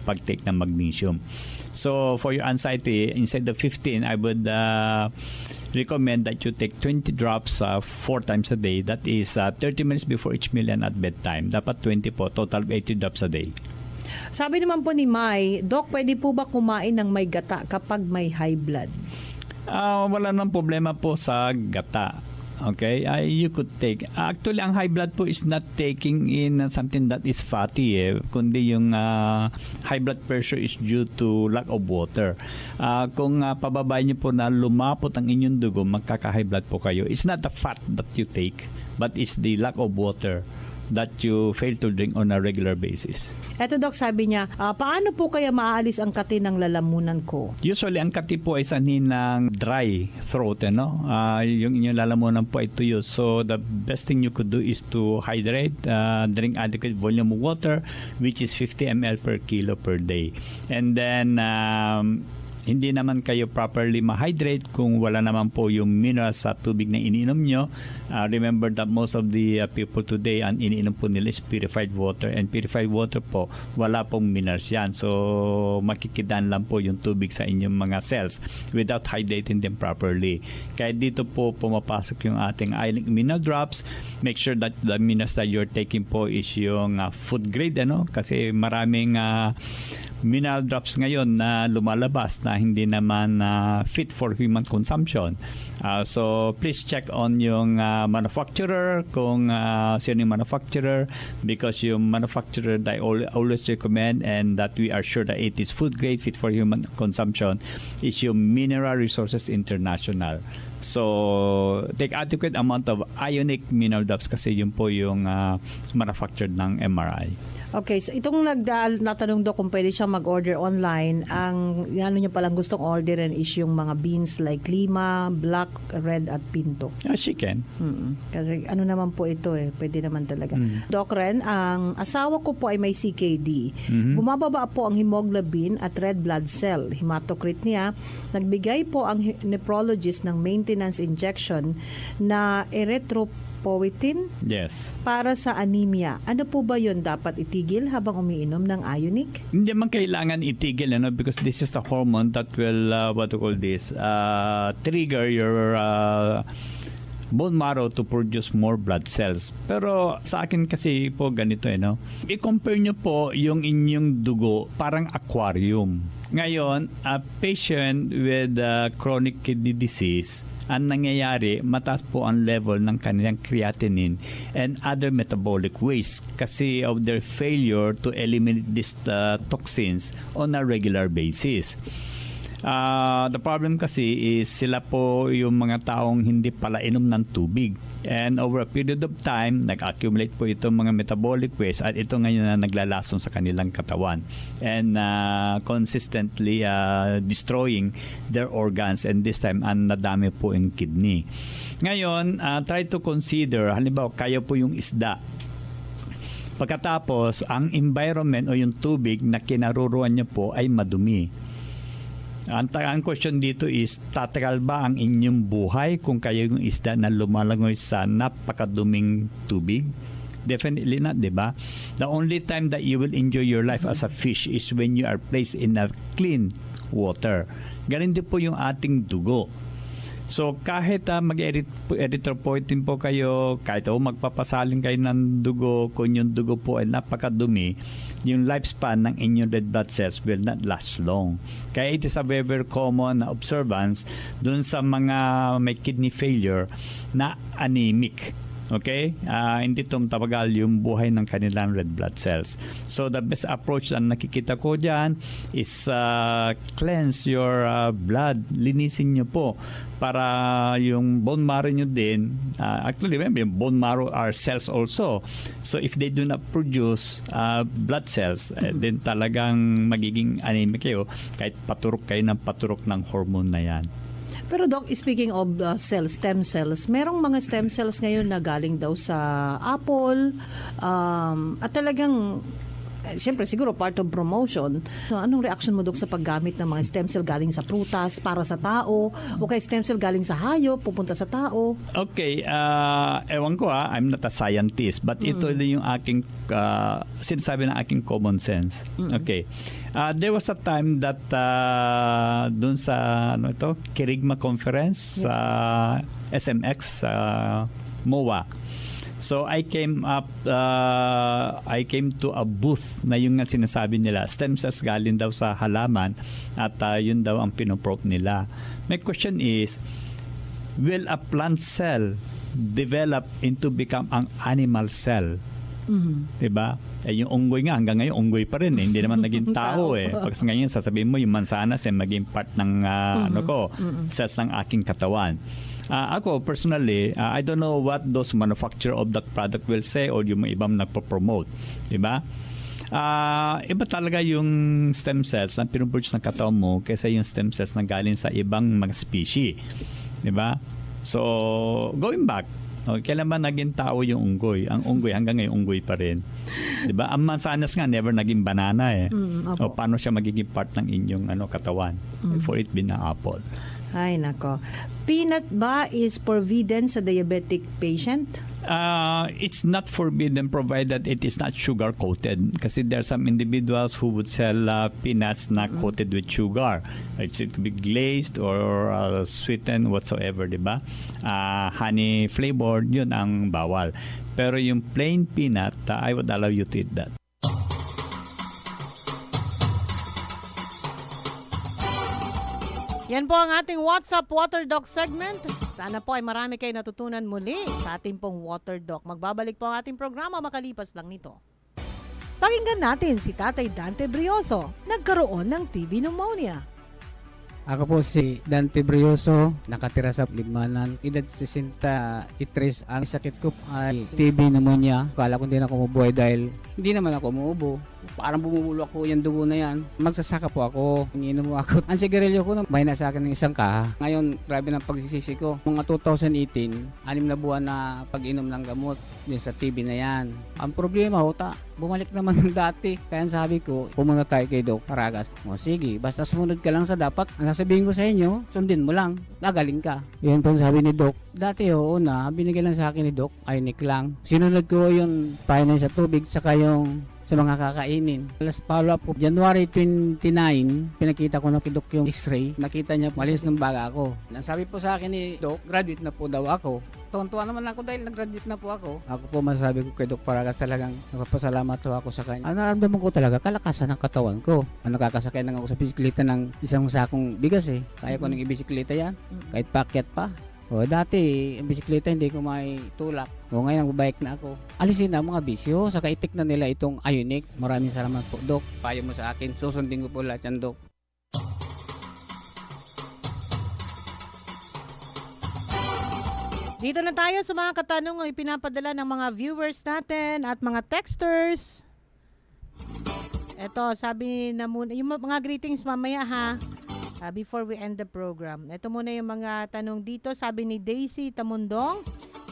pag-take ng magnesium. So, for your anxiety, instead of 15, I would recommend that you take 20 drops 4 times a day. That is 30 minutes before each meal and at bedtime. Dapat 20 po, total 80 drops a day. Sabi naman po ni Mai, Doc, pwede po ba kumain ng may gata kapag may high blood? Wala nang problema po sa gata. Okay, you could take. Actually, ang high blood po is not taking in something that is fatty, kundi yung high blood pressure is due to lack of water. Kung pababa niyo po na lumapot ang inyong dugo, magkaka-high blood po kayo. It's not the fat that you take, but it's the lack of water that you fail to drink on a regular basis. Eto, Doc, sabi niya, paano po kaya maaalis ang kati ng lalamunan ko? Usually, ang kati po ay sanhin ng dry throat, yung inyong lalamunan po ay tuyo. So, the best thing you could do is to hydrate, drink adequate volume of water, which is 50 ml per kilo per day. And then, hindi naman kayo properly ma-hydrate kung wala naman po yung minerals sa tubig na iniinom nyo. Remember that most of the people today, ang iniinom po nila is purified water. And purified water po, wala pong minerals yan. So, makikidaan lang po yung tubig sa inyong mga cells without hydrating them properly. Kaya dito po pumapasok yung ating Ionique mineral drops. Make sure that the minerals that you're taking po is yung food grade, kasi maraming mineral drops ngayon na lumalabas na hindi naman fit for human consumption. So, please check on yung manufacturer, kung sino yung manufacturer, because yung manufacturer that I always recommend and that we are sure that it is food grade, fit for human consumption, is yung Mineral Resources International. So, take adequate amount of Ionique mineral drops kasi yun po yung manufactured ng MRI. Okay, so itong natanong do kung pwede siya mag-order online, ang niya palang gustong orderin is yung mga beans like lima, black, red at pinto. She can. Kasi ano naman po ito pwede naman talaga. Doc Ren, ang asawa ko po ay may CKD. Bumababa po ang hemoglobin at red blood cell. Hematocrit niya. Nagbigay po ang nephrologist ng maintenance injection na erythropoietin para sa anemia. Ano po ba yun? Dapat itigil habang umiinom ng Ionique? Hindi man kailangan itigil, because this is the hormone that will, trigger your bone marrow to produce more blood cells. Pero sa akin kasi po ganito, i-compare nyo po yung inyong dugo parang aquarium. Ngayon, a patient with chronic kidney disease, ang nangyayari, mataas po ang level ng kanilang creatinine and other metabolic waste kasi of their failure to eliminate these toxins on a regular basis. The problem kasi is sila po yung mga taong hindi pala inom ng tubig. And over a period of time, nag-accumulate po itong mga metabolic waste at ito ngayon na naglalason sa kanilang katawan. And consistently destroying their organs, and this time ang nadami po yung kidney. Ngayon, try to consider, halimbawa, kayo po yung isda. Pagkatapos, ang environment o yung tubig na kinaruruan niyo po ay madumi. Ang question dito is, tatagal ba ang inyong buhay kung kayo yung isda na lumalangoy sa napakaduming tubig? Definitely not, di ba? The only time that you will enjoy your life as a fish is when you are placed in a clean water. Ganun din po yung ating dugo. So kahit mag-erythropoietin po kayo, kahit magpapasalin kayo ng dugo, kung yung dugo po ay napakadumi, yung lifespan ng inyong red blood cells will not last long. Kaya it is a very, very common na observance dun sa mga may kidney failure na anemic. Okay? Hindi tumatagal yung buhay ng kanilang red blood cells. So the best approach na nakikita ko dyan is cleanse your blood. Linisin nyo po para yung bone marrow nyo din, actually remember, yung bone marrow are cells also. So if they do not produce blood cells, then talagang magiging anemic kayo kahit paturok kayo ng hormone na yan. Pero Doc, speaking of cells, stem cells, merong mga stem cells ngayon na galing daw sa apple at talagang siyempre siguro part of promotion. So, anong reaction mo Doc sa paggamit ng mga stem cell galing sa prutas para sa tao o kay stem cell galing sa hayop pupunta sa tao? Okay, ewan ko I'm not a scientist, but ito yung aking sinasabi ng aking common sense. Okay. There was a time that dun sa Kirigma conference sa SMX MOA. So I came to a booth na yung nga sinasabi nila, stem cells galing daw sa halaman at yun daw ang pinoprobe nila. My question is, will a plant cell develop into become an animal cell? Diba? Yung unggoy nga, hanggang ngayon unggoy pa rin hindi naman naging tao Pag ngayon sasabihin mo yung mansanas maging part ng cells ng aking katawan. Ako personally, I don't know what those manufacturer of that product will say or yung ibang nagpo-promote, diba? Iba talaga yung stem cells na pinuproduce ng katawan mo kaysa yung stem cells na galing sa ibang mga species, diba? So going back, kailan ba naging tao yung unggoy? Ang unggoy hanggang ngayon unggoy pa rin. 'Di ba? Ang mansanas nga never naging banana O paano siya magiging part ng inyong katawan for it being an apple? Ay nako. Peanut ba is forbidden sa diabetic patient? It's not forbidden provided it is not sugar coated. Kasi there are some individuals who would sell peanuts not coated with sugar. It could be glazed or sweetened whatsoever, di ba? Honey flavored, yun ang bawal. Pero yung plain peanut, I would allow you to eat that. Yan po ang ating WhatsApp Water Doc segment. Sana po ay marami kayo natutunan muli sa ating pong Water Doc. Magbabalik po ang ating programa makalipas lang nito. Pakinggan natin si Tatay Dante Brioso, nagkaroon ng TB pneumonia. Ako po si Dante Brioso, nakatira sa Libmanan, edad 63. Ang sakit ko ay TB pneumonia. Akala ko hindi na ako mabuhay dahil hindi naman ako umuubo. Parang bumubulok po yung dugo na yan. Magsasaka po ako, ininom mo ako. Ang sigarilyo ko, may na sa akin ng isang kaha. Ngayon, grabe ng pagsisisi ko. Mga 2018, 6 na buwan na pag-inom ng gamot din sa TB na yan. Ang problema ho, bumalik naman ng dati. Kaya sabi ko, pumunta tayo kay Doc Paragas. O sige, basta sumunod ka lang sa dapat. Ang sasabihin ko sa inyo, sundin mo lang. Gagaling ka. Yun po sabi ni Doc. Dati una, binigay lang sa akin ni Doc, Ionique lang. Sinunod ko yung painan sa tubig, saka yung sa mga kakainin. Last follow-up ko, January 29, pinakita ko na kay Doc yung x-ray. Nakita niya, malis ng baga ako. Sabi po sa akin ni Doc, graduate na po daw ako. Tuwan-tuwa naman ako dahil nag-graduate na po ako. Ako po masasabi ko kay Doc Paragas, talagang nagpapasalamat po ako sa kanya. Naramdaman ko talaga kalakasan ng katawan ko. Nakakasakay na ako sa bisikleta ng isang sakong bigas Kaya ko nang ibisikleta yan, kahit pakyat pa. Dati, ang bisikleta hindi ko may tulak. Ngayon, bike na ako. Alisin na mga bisyo. Saka itik na nila itong Ionique. Maraming salamat po, Doc. Payo mo sa akin. Susundin ko po lahat yan, Doc. Dito na tayo sa mga katanungang ipinapadala ng mga viewers natin at mga texters. Ito, sabi na muna, yung mga greetings mamaya ha, before we end the program. Ito muna yung mga tanong dito. Sabi ni Daisy Tamundong,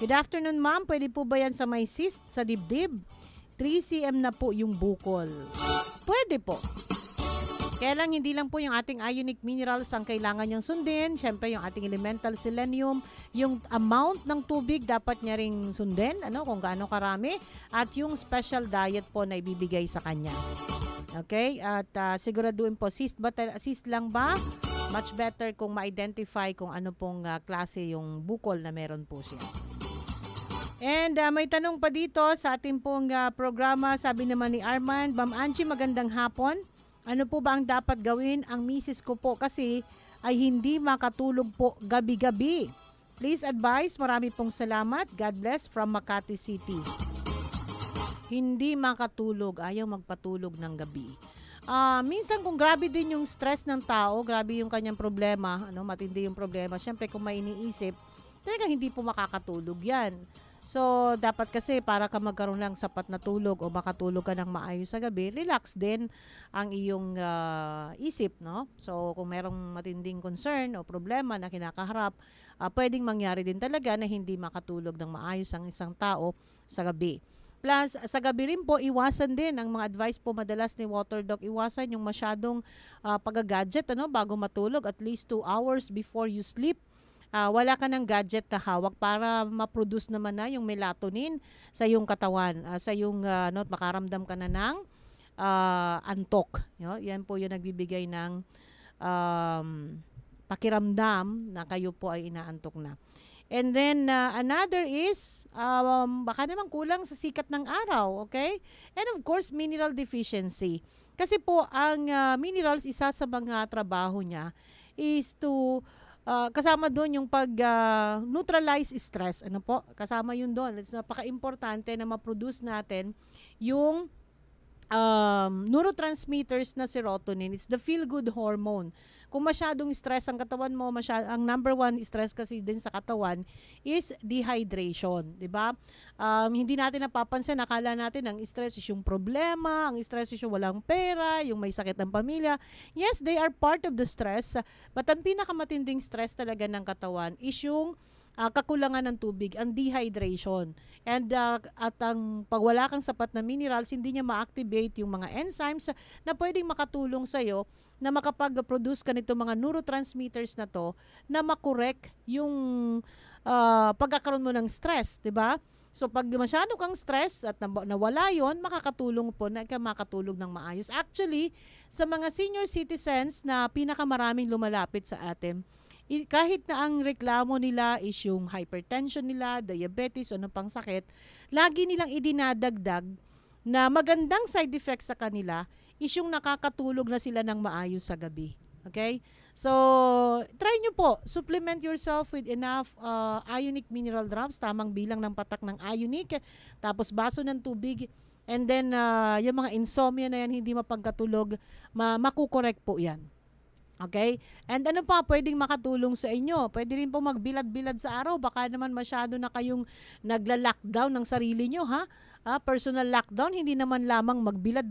good afternoon ma'am, pwede po ba yan sa may cyst sa dibdib? 3 cm na po yung bukol. Pwede po. Kaya lang, hindi lang po yung ating ionic minerals ang kailangan niyang sundin. Siyempre, yung ating elemental selenium, yung amount ng tubig dapat niya ring sundin, kung gaano karami, at yung special diet po na ibibigay sa kanya. Okay? At siguraduhin po, cyst lang ba? Much better kung ma-identify kung ano pong klase yung bukol na meron po siya. And may tanong pa dito sa ating pong programa. Sabi naman ni Armand, Ma'am Angie, magandang hapon. Ano po ba ang dapat gawin ang misis ko po kasi ay hindi makatulog po gabi-gabi? Please advise. Marami pong salamat. God bless from Makati City. Hindi makatulog. Ayaw magpatulog ng gabi. Minsan kung grabe din yung stress ng tao, grabe yung kanyang problema, matindi yung problema. Siyempre kung may iniisip, talaga hindi po makakatulog yan. So, dapat kasi para ka magkaroon ng sapat na tulog o makatulog ka ng maayos sa gabi, relax din ang iyong isip, no? So, kung merong matinding concern o problema na kinakaharap, pwedeng mangyari din talaga na hindi makatulog ng maayos ang isang tao sa gabi. Plus, sa gabi rin po, iwasan din ang mga advice po madalas ni Waterdoc, iwasan yung masyadong pag-gadget bago matulog, at least 2 hours before you sleep. Wala ka ng gadget na hawak para ma-produce naman na yung melatonin sa iyong katawan, sa iyong makaramdam ka na ng antok. Yan po yung nagbibigay ng pakiramdam na kayo po ay inaantok na. And then another is baka naman kulang sa sikat ng araw, okay? And of course, mineral deficiency. Kasi po ang minerals, isa sa mga trabaho niya is to kasama doon yung pag-neutralize stress. Kasama yun doon. It's napaka-importante na ma-produce natin yung neurotransmitters na serotonin. It's the feel-good hormone. Kung masyadong stress ang katawan mo, ang number one stress kasi din sa katawan is dehydration. Diba? Hindi natin napapansin, akala natin ang stress is yung problema, ang stress is yung walang pera, yung may sakit ng pamilya. Yes, they are part of the stress, but ang pinakamatinding stress talaga ng katawan is yung kakulangan ng tubig, ang dehydration. And at ang pag wala kang sapat na minerals, hindi niya ma-activate yung mga enzymes na pwedeng makatulong sa'yo na makapag-produce ka nito mga neurotransmitters na to na makorek yung pagkakaroon mo ng stress, di ba? So pag masyado kang stress at nawala yon, makakatulong po na ka makatulog ng maayos. Actually, sa mga senior citizens na pinakamaraming lumalapit sa atin, kahit na ang reklamo nila is yung hypertension nila, diabetes, o pang sakit, lagi nilang idinadagdag na magandang side effects sa kanila is yung nakakatulog na sila ng maayos sa gabi. Okay? So, try nyo po. Supplement yourself with enough ionic mineral drops, tamang bilang ng patak ng Ionique, tapos baso ng tubig, and then yung mga insomnia na yan, hindi mapagkatulog, makukorek po yan. Okay? And ano pa pwedeng makatulong sa inyo? Pwede rin po magbilad-bilad sa araw. Baka naman masyado na kayong nagla-lockdown ng sarili nyo, ha? Personal lockdown, hindi naman lamang magbilad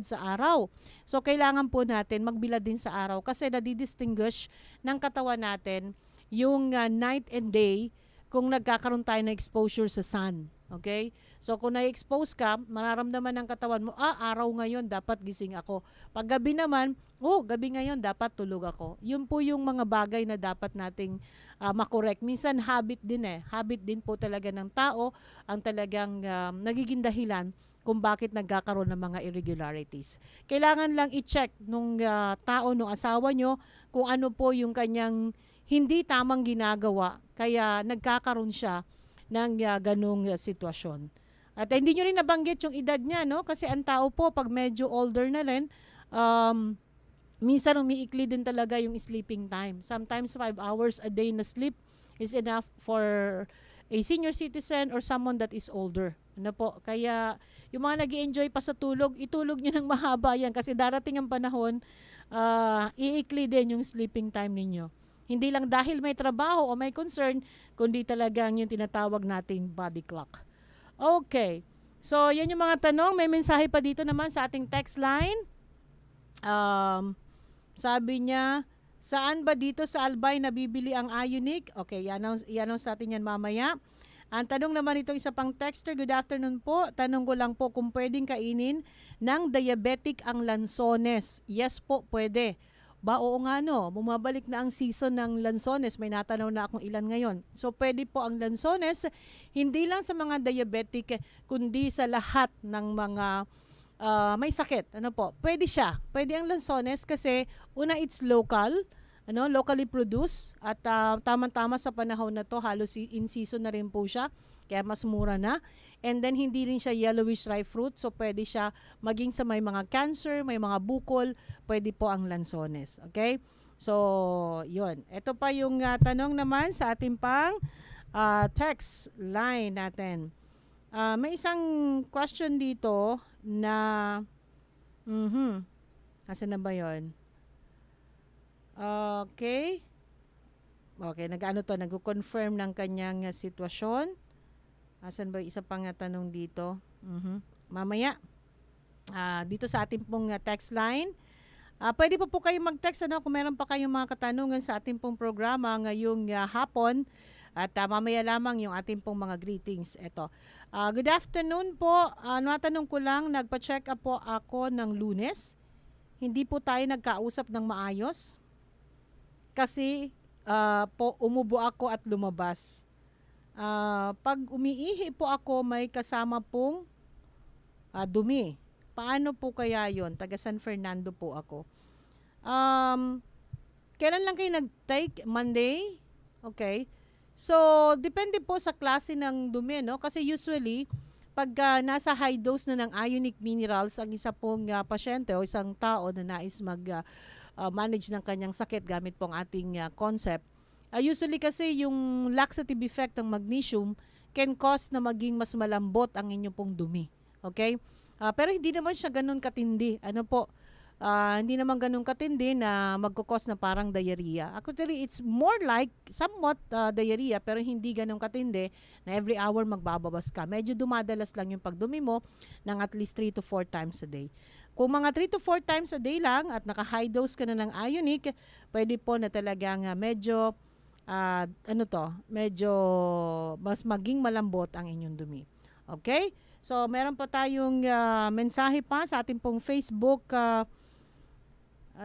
sa araw. So, kailangan po natin magbilad din sa araw kasi nadidistinguish ng katawan natin yung night and day kung nagkakaroon tayo ng exposure sa sun. Okay? So, kung na-expose ka, mararamdaman ng katawan mo, araw ngayon, dapat gising ako. Pag gabi naman, gabi ngayon, dapat tulog ako. Yun po yung mga bagay na dapat nating makorek. Minsan, habit din Habit din po talaga ng tao ang talagang nagiging dahilan kung bakit nagkakaroon ng mga irregularities. Kailangan lang i-check nung tao, nung asawa nyo, kung ano po yung kanyang hindi tamang ginagawa, kaya nagkakaroon siya ng ganung sitwasyon. At hindi nyo rin nabanggit yung edad niya, no? Kasi ang tao po, pag medyo older na rin, minsan umiikli din talaga yung sleeping time. Sometimes 5 hours a day na sleep is enough for a senior citizen or someone that is older. Kaya yung mga nag-i-enjoy pa sa tulog, itulog nyo ng mahaba yan kasi darating ang panahon, iikli din yung sleeping time ninyo. Hindi lang dahil may trabaho o may concern, kundi talagang yung tinatawag nating body clock. Okay. So, yan yung mga tanong. May mensahe pa dito naman sa ating text line. Sabi niya, saan ba dito sa Albay nabibili ang Ionique? Okay, i-announce natin yan mamaya. Ang tanong naman itong isa pang texter, good afternoon po. Tanong ko lang po kung pwedeng kainin ng diabetic ang lansones. Yes po, pwede. Ba, oo nga no, bumabalik na ang season ng lansones. May natanaw na akong ilan ngayon. So, pwede po ang lansones, hindi lang sa mga diabetic, kundi sa lahat ng mga may sakit. Ano po? Pwede siya. Pwede ang lansones kasi una, it's local, locally produced at tamang-tama sa panahon na to, halos in season na rin po siya. Kaya mas mura na. And then hindi rin siya yellowish ripe fruit, so pwede siya maging sa may mga cancer, may mga bukol, pwede po ang lansones. Okay? So, yun. Ito pa yung tanong naman sa ating pang text line natin. May isang question dito na asan na ba yun? Okay. Okay, nag-confirm ng kanyang sitwasyon. Asan ba isa pang tanong dito? Mamaya. Dito sa ating pong text line. Pwede pa po kayo mag-text kung meron pa kayong mga katanungan sa ating pong programa ngayong hapon. At mamaya lamang yung ating pong mga greetings. Ito. Good afternoon po. Natanong ko lang, nagpa-check up po ako ng Lunes. Hindi po tayo nagkausap ng maayos. Kasi po umubo ako at lumabas. Pag umiihi po ako, may kasama pong dumi. Paano po kaya yon? Taga San Fernando po ako. Kailan lang kayo nag-take? Monday? Okay. So, depende po sa klase ng dumi, no? Kasi usually, pag nasa high dose na ng ionic minerals, ang isa pong pasyente o isang tao na nais mag-manage ng kanyang sakit gamit pong ating concept, usually kasi yung laxative effect ng magnesium can cause na maging mas malambot ang inyong pong dumi. Okay? Pero hindi naman siya ganun katindi. Hindi naman ganun katindi na magkukos na parang diarrhea. Actually, it's more like somewhat diarrhea pero hindi ganun katindi na every hour magbababas ka. Medyo dumadalas lang yung pagdumi mo ng at least 3 to 4 times a day. Kung mga 3 to 4 times a day lang at naka-high dose ka na ng Ionique, pwede po na talagang medyo medyo mas maging malambot ang inyong dumi. Okay? So, meron pa tayong mensahe pa sa ating pong Facebook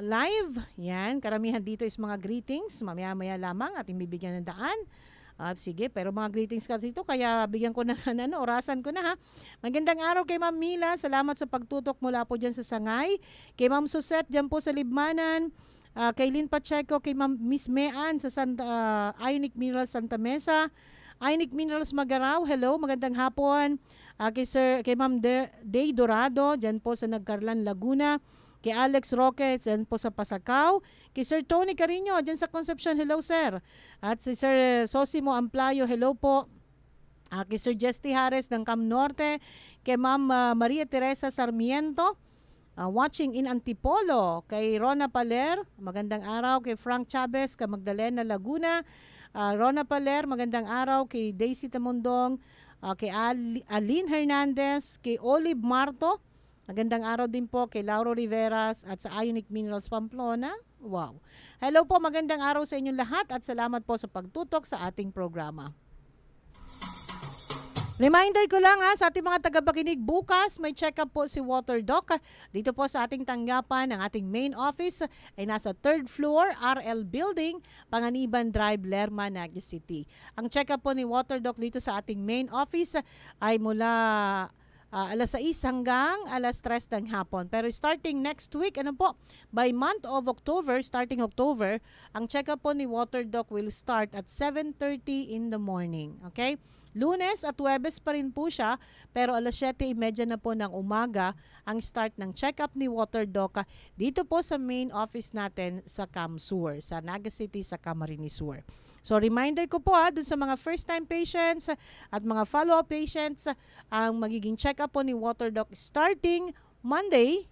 live. Yan, karamihan dito is mga greetings. Mamaya-maya lamang ating bibigyan ng daan. Sige, pero mga greetings kasi ito, kaya bigyan ko na, orasan ko na ha. Magandang araw kay Ma'am Mila. Salamat sa pagtutok mula po dyan sa Sangay. Kay Ma'am Suset dyan po sa Libmanan. Kay Lynn Pacheco, kay Miss Mean sa Ionic Minerals Santa Mesa. Ionic Minerals Magaraw, hello, magandang hapon. Kay Ma'am Day Dorado, dyan po sa Nagcarlan, Laguna. Kay Alex Roque, dyan po sa Pasakaw. Kay Sir Tony Carino, dyan sa Concepcion, hello sir. At si Sir Sosimo Amplayo, hello po. Kay Sir Jesty Harris ng Cam Norte. Kay Ma'am Maria Teresa Sarmiento, watching in Antipolo. Kay Rona Paler, magandang araw. Kay Frank Chavez, kay Magdalena Laguna. Rona Paler, magandang araw. Kay Daisy Tamundong, kay Aline Hernandez, kay Olive Marto. Magandang araw din po kay Lauro Riveras at sa Ionic Minerals Pamplona. Wow. Hello po, magandang araw sa inyong lahat at salamat po sa pagtutok sa ating programa. Reminder ko lang sa ating mga tagapakinig, bukas may check-up po si Water Doc. Dito po sa ating tanggapan, ang ating main office ay nasa 3rd floor, RL Building, Panganiban Drive, Lerma, Naguia City. Ang check-up po ni Water Doc dito sa ating main office ay mula alas 6 hanggang alas 3 ng hapon. Pero starting next week, by month of October, starting October, ang check-up po ni Water Doc will start at 7:30 in the morning. Okay? Lunes at Huwebes pa rin po siya, pero alas 7:30 na po ng umaga ang start ng check-up ni Water Doc dito po sa main office natin sa Camsur, sa Naga City, sa Camarines Sur. So reminder ko po dun sa mga first-time patients at mga follow-up patients, ang magiging check-up po ni Water Doc starting Monday.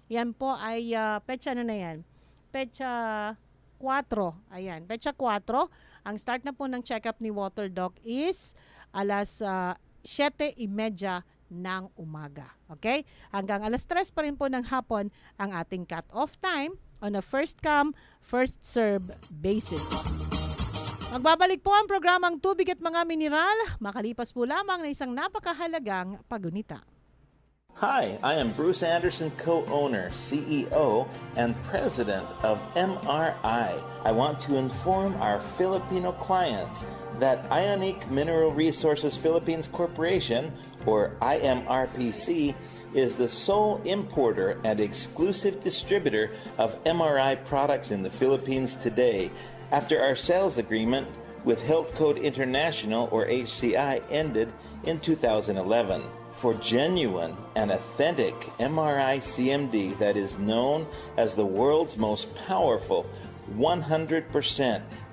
Yan po ay petsa na yan. Petsa 4. Ayan, petsa 4. Ang start na po ng check-up ni Water Doc is alas 7:30 ng umaga. Okay? Hanggang alas 3 pa rin po ng hapon ang ating cut-off time on a first come, first serve basis. Magbabalik po ang programang Tubig at Mga Mineral, makalipas po lamang na isang napakahalagang pagunita. Hi, I am Bruce Anderson, co-owner, CEO, and president of MRI. I want to inform our Filipino clients that Ionique Mineral Resources Philippines Corporation, or IMRPC, is the sole importer and exclusive distributor of MRI products in the Philippines today. After our sales agreement with Health Code International, or HCI, ended in 2011. For genuine and authentic MRI CMD that is known as the world's most powerful 100%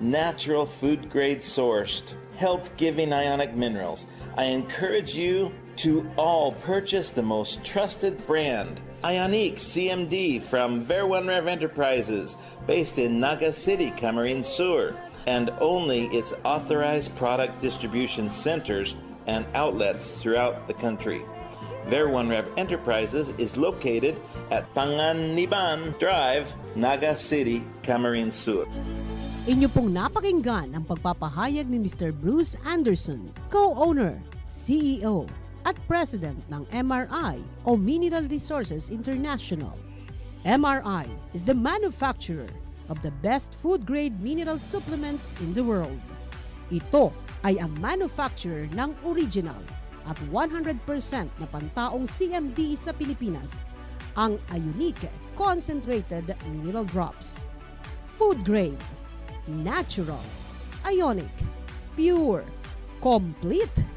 natural food grade sourced health-giving ionic minerals, I encourage you to all purchase the most trusted brand, Ionique CMD from Ver1 Rev Enterprises, based in Naga City, Camarines Sur, and only its authorized product distribution centers and outlets throughout the country. Ver1 Rev Enterprises is located at Panganiban Drive, Naga City, Camarines Sur. Inyo pong napakinggan ang pagpapahayag ni Mr. Bruce Anderson, co-owner, CEO, at President ng MRI o Mineral Resources International. MRI is the manufacturer of the best food-grade mineral supplements in the world. Ito ay ang manufacturer ng original at 100% na pantaong CMD sa Pilipinas, ang Ionique Concentrated Mineral Drops. Food grade, natural, ionic, pure, complete,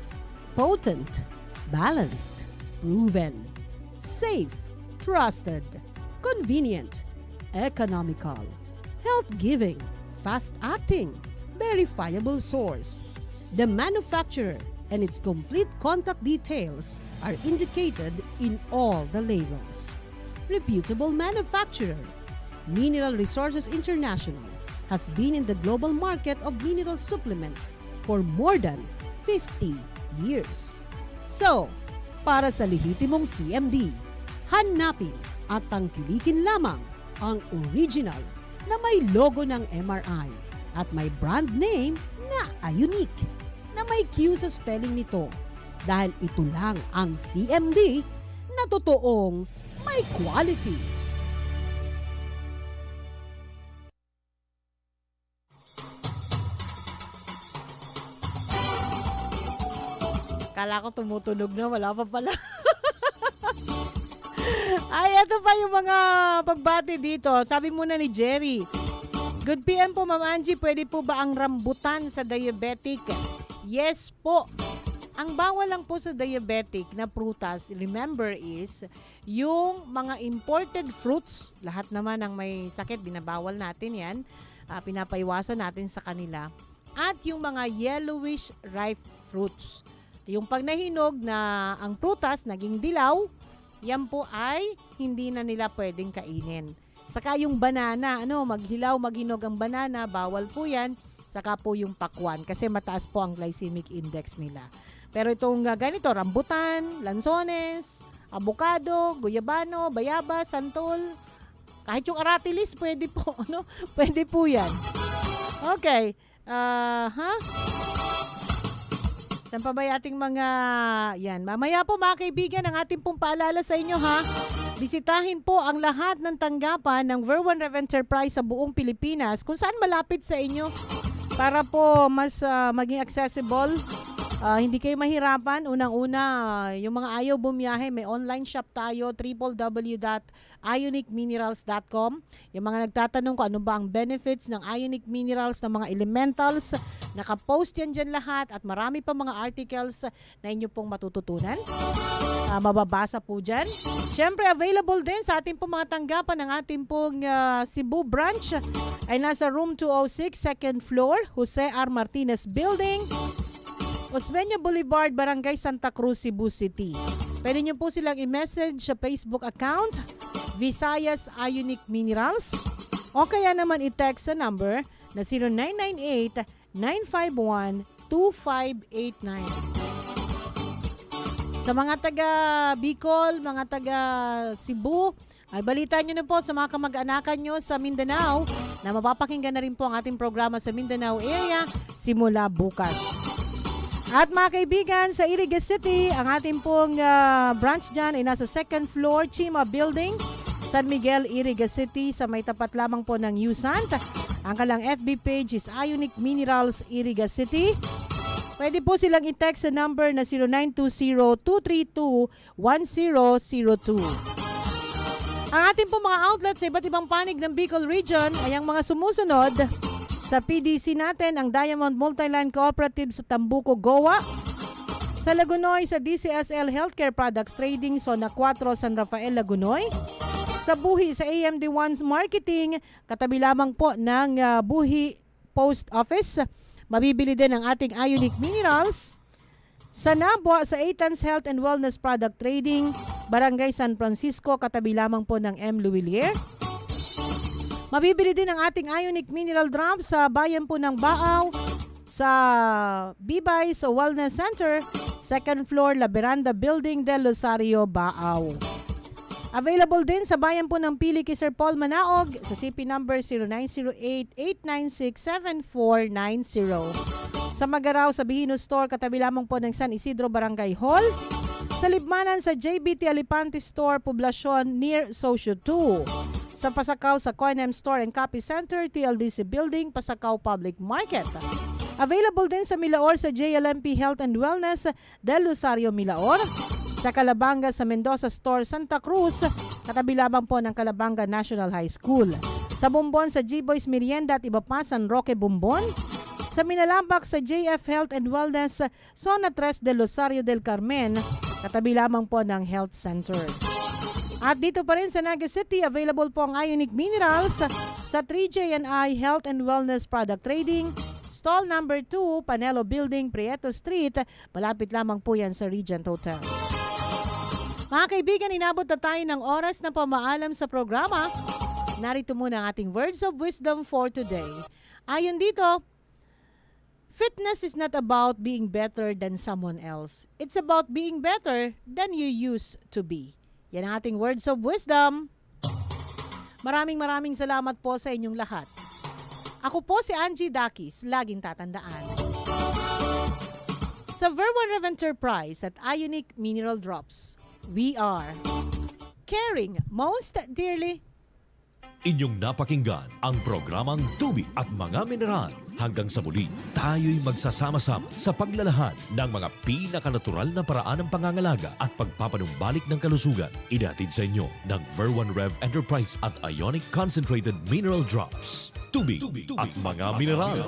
potent, balanced, proven, safe, trusted, convenient, economical, health-giving, fast-acting, verifiable source. The manufacturer and its complete contact details are indicated in all the labels. Reputable manufacturer, Mineral Resources International has been in the global market of mineral supplements for more than 50 years. So, para sa lehitimong CMD, hanapin at tangkilikin lamang ang original na may logo ng MRI at may brand name na Ionique na may Q sa spelling nito dahil ito lang ang CMD na totoong may quality. Kala ko tumutunog na, wala pa pala. Ay, ito pa yung mga pagbati dito. Sabi muna ni Jerry, good PM po, Ma'am Angie, pwede po ba ang rambutan sa diabetic? Yes po. Ang bawal lang po sa diabetic na prutas, remember, is yung mga imported fruits. Lahat naman ng may sakit, binabawal natin yan. Pinapaiwasan natin sa kanila. At yung mga yellowish ripe fruits. Yung pag nahinog na ang prutas naging dilaw, yan po ay hindi na nila pwedeng kainin. Saka yung banana, maghilaw, maghinog ang banana, bawal po yan. Saka po yung pakwan kasi mataas po ang glycemic index nila. Pero itong ganito, rambutan, lansones, avocado, guyabano, bayaba, santol, kahit yung aratilis, pwede po, Pwede po yan. Okay. Saan pa ba ating mga, yan. Mamaya po mga kaibigan, ang ating pong paalala sa inyo ha. Bisitahin po ang lahat ng tanggapan ng Ver1 Rev Enterprise sa buong Pilipinas kung saan malapit sa inyo para po mas maging accessible. Hindi kayo mahirapan. Unang-una, yung mga ayaw bumiyahe, may online shop tayo, www.ioniqueminerals.com. Yung mga nagtatanong ko ano ba ang benefits ng Ionique Minerals, ng mga elementals, nakapost yan dyan lahat at marami pa mga articles na inyo pong matututunan. Mababasa po dyan. Siyempre, available din sa ating pong mga tanggapan ng ating pong Cebu branch ay nasa room 206, second floor, Jose R. Martinez Building, Osmeña Boulevard, Barangay Santa Cruz, Cebu City. Pwede nyo po silang i-message sa Facebook account, Visayas Ionique Minerals, O kaya naman i-text sa number na 0998-951-2589. Sa mga taga Bicol, mga taga Cebu, ay balita nyo na po sa mga kamag-anakan nyo sa Mindanao na mapapakinggan na rin po ang ating programa sa Mindanao area simula bukas. At mga kaibigan, sa Iriga City, ang ating pong branch dyan ay nasa second floor, Chima Building, San Miguel, Iriga City, sa may tapat lamang po ng USANT. Ang kalang FB page is Ionique Minerals, Iriga City. Pwede po silang i-text sa number na 0920-232-1002. Ang ating po mga outlets sa iba't ibang panig ng Bicol Region ay ang mga sumusunod. Sa PDC natin, ang Diamond Multiline Cooperative sa Tambuco, Goa. Sa Lagunoy, sa DCSL Healthcare Products Trading, Zona 4, San Rafael, Lagunoy. Sa Buhi, sa AMD1 Marketing, katabi lamang po ng Buhi Post Office. Mabibili din ang ating Ionique Minerals. Sa Nabwa, sa Aitans Health and Wellness Product Trading, Barangay San Francisco, katabi lamang po ng M. Luwilier. Mabibili din ang ating Ionique Mineral Drops sa bayan po ng Baaw, sa Bibay, sa Wellness Center, second floor, La Veranda Building del Rosario, Baaw. Available din sa bayan po ng Pili kay Sir Paul Manaog sa CP number 0908-896-7490. Sa Magaraw, sa Bihino Store, katabi lamang po ng San Isidro Barangay Hall. Sa Libmanan, sa JBT Alipante Store, Poblasyon near Socio 2. Sa Pasakaw, sa Coinem Store and Copy Center, TLDC Building, Pasakaw Public Market. Available din sa Milaor, sa JLMP Health and Wellness del Rosario, Milaor. Sa Calabanga, sa Mendoza Store, Santa Cruz, katabi lamang po ng Calabanga National High School. Sa Bumbon, sa G-Boys Merienda at iba pa, San Roque, Bumbon. Sa Minalambak, sa JF Health and Wellness, Zona 3 del Rosario del Carmen, katabi lamang po ng Health Center. At dito pa rin sa Naga City, available po ang Ionique Minerals sa 3J&I Health and Wellness Product Trading, stall number 2, Panelo Building, Prieto Street. Malapit lamang po yan sa Regent Hotel. Mga kaibigan, inabot na tayo ng oras na pamaalam sa programa. Narito muna ang ating words of wisdom for today. Ayon dito, fitness is not about being better than someone else. It's about being better than you used to be. Yan ang ating words of wisdom. Maraming salamat po sa inyong lahat. Ako po si Angie Dakis, laging tatandaan. Sa Ver1 Rev Enterprise at Ionique Mineral Drops, we are caring most dearly. Inyong napakinggan ang programang Tubig at Mga Mineral. Hanggang sa muli, tayo'y magsasama-sama sa paglalahad ng mga pinakanatural na paraan ng pangangalaga at pagpapanumbalik ng kalusugan. Idatid sa inyo ng Ver1 Rev Enterprise at Ionique Concentrated Mineral Drops. Tubig at Mga Mineral.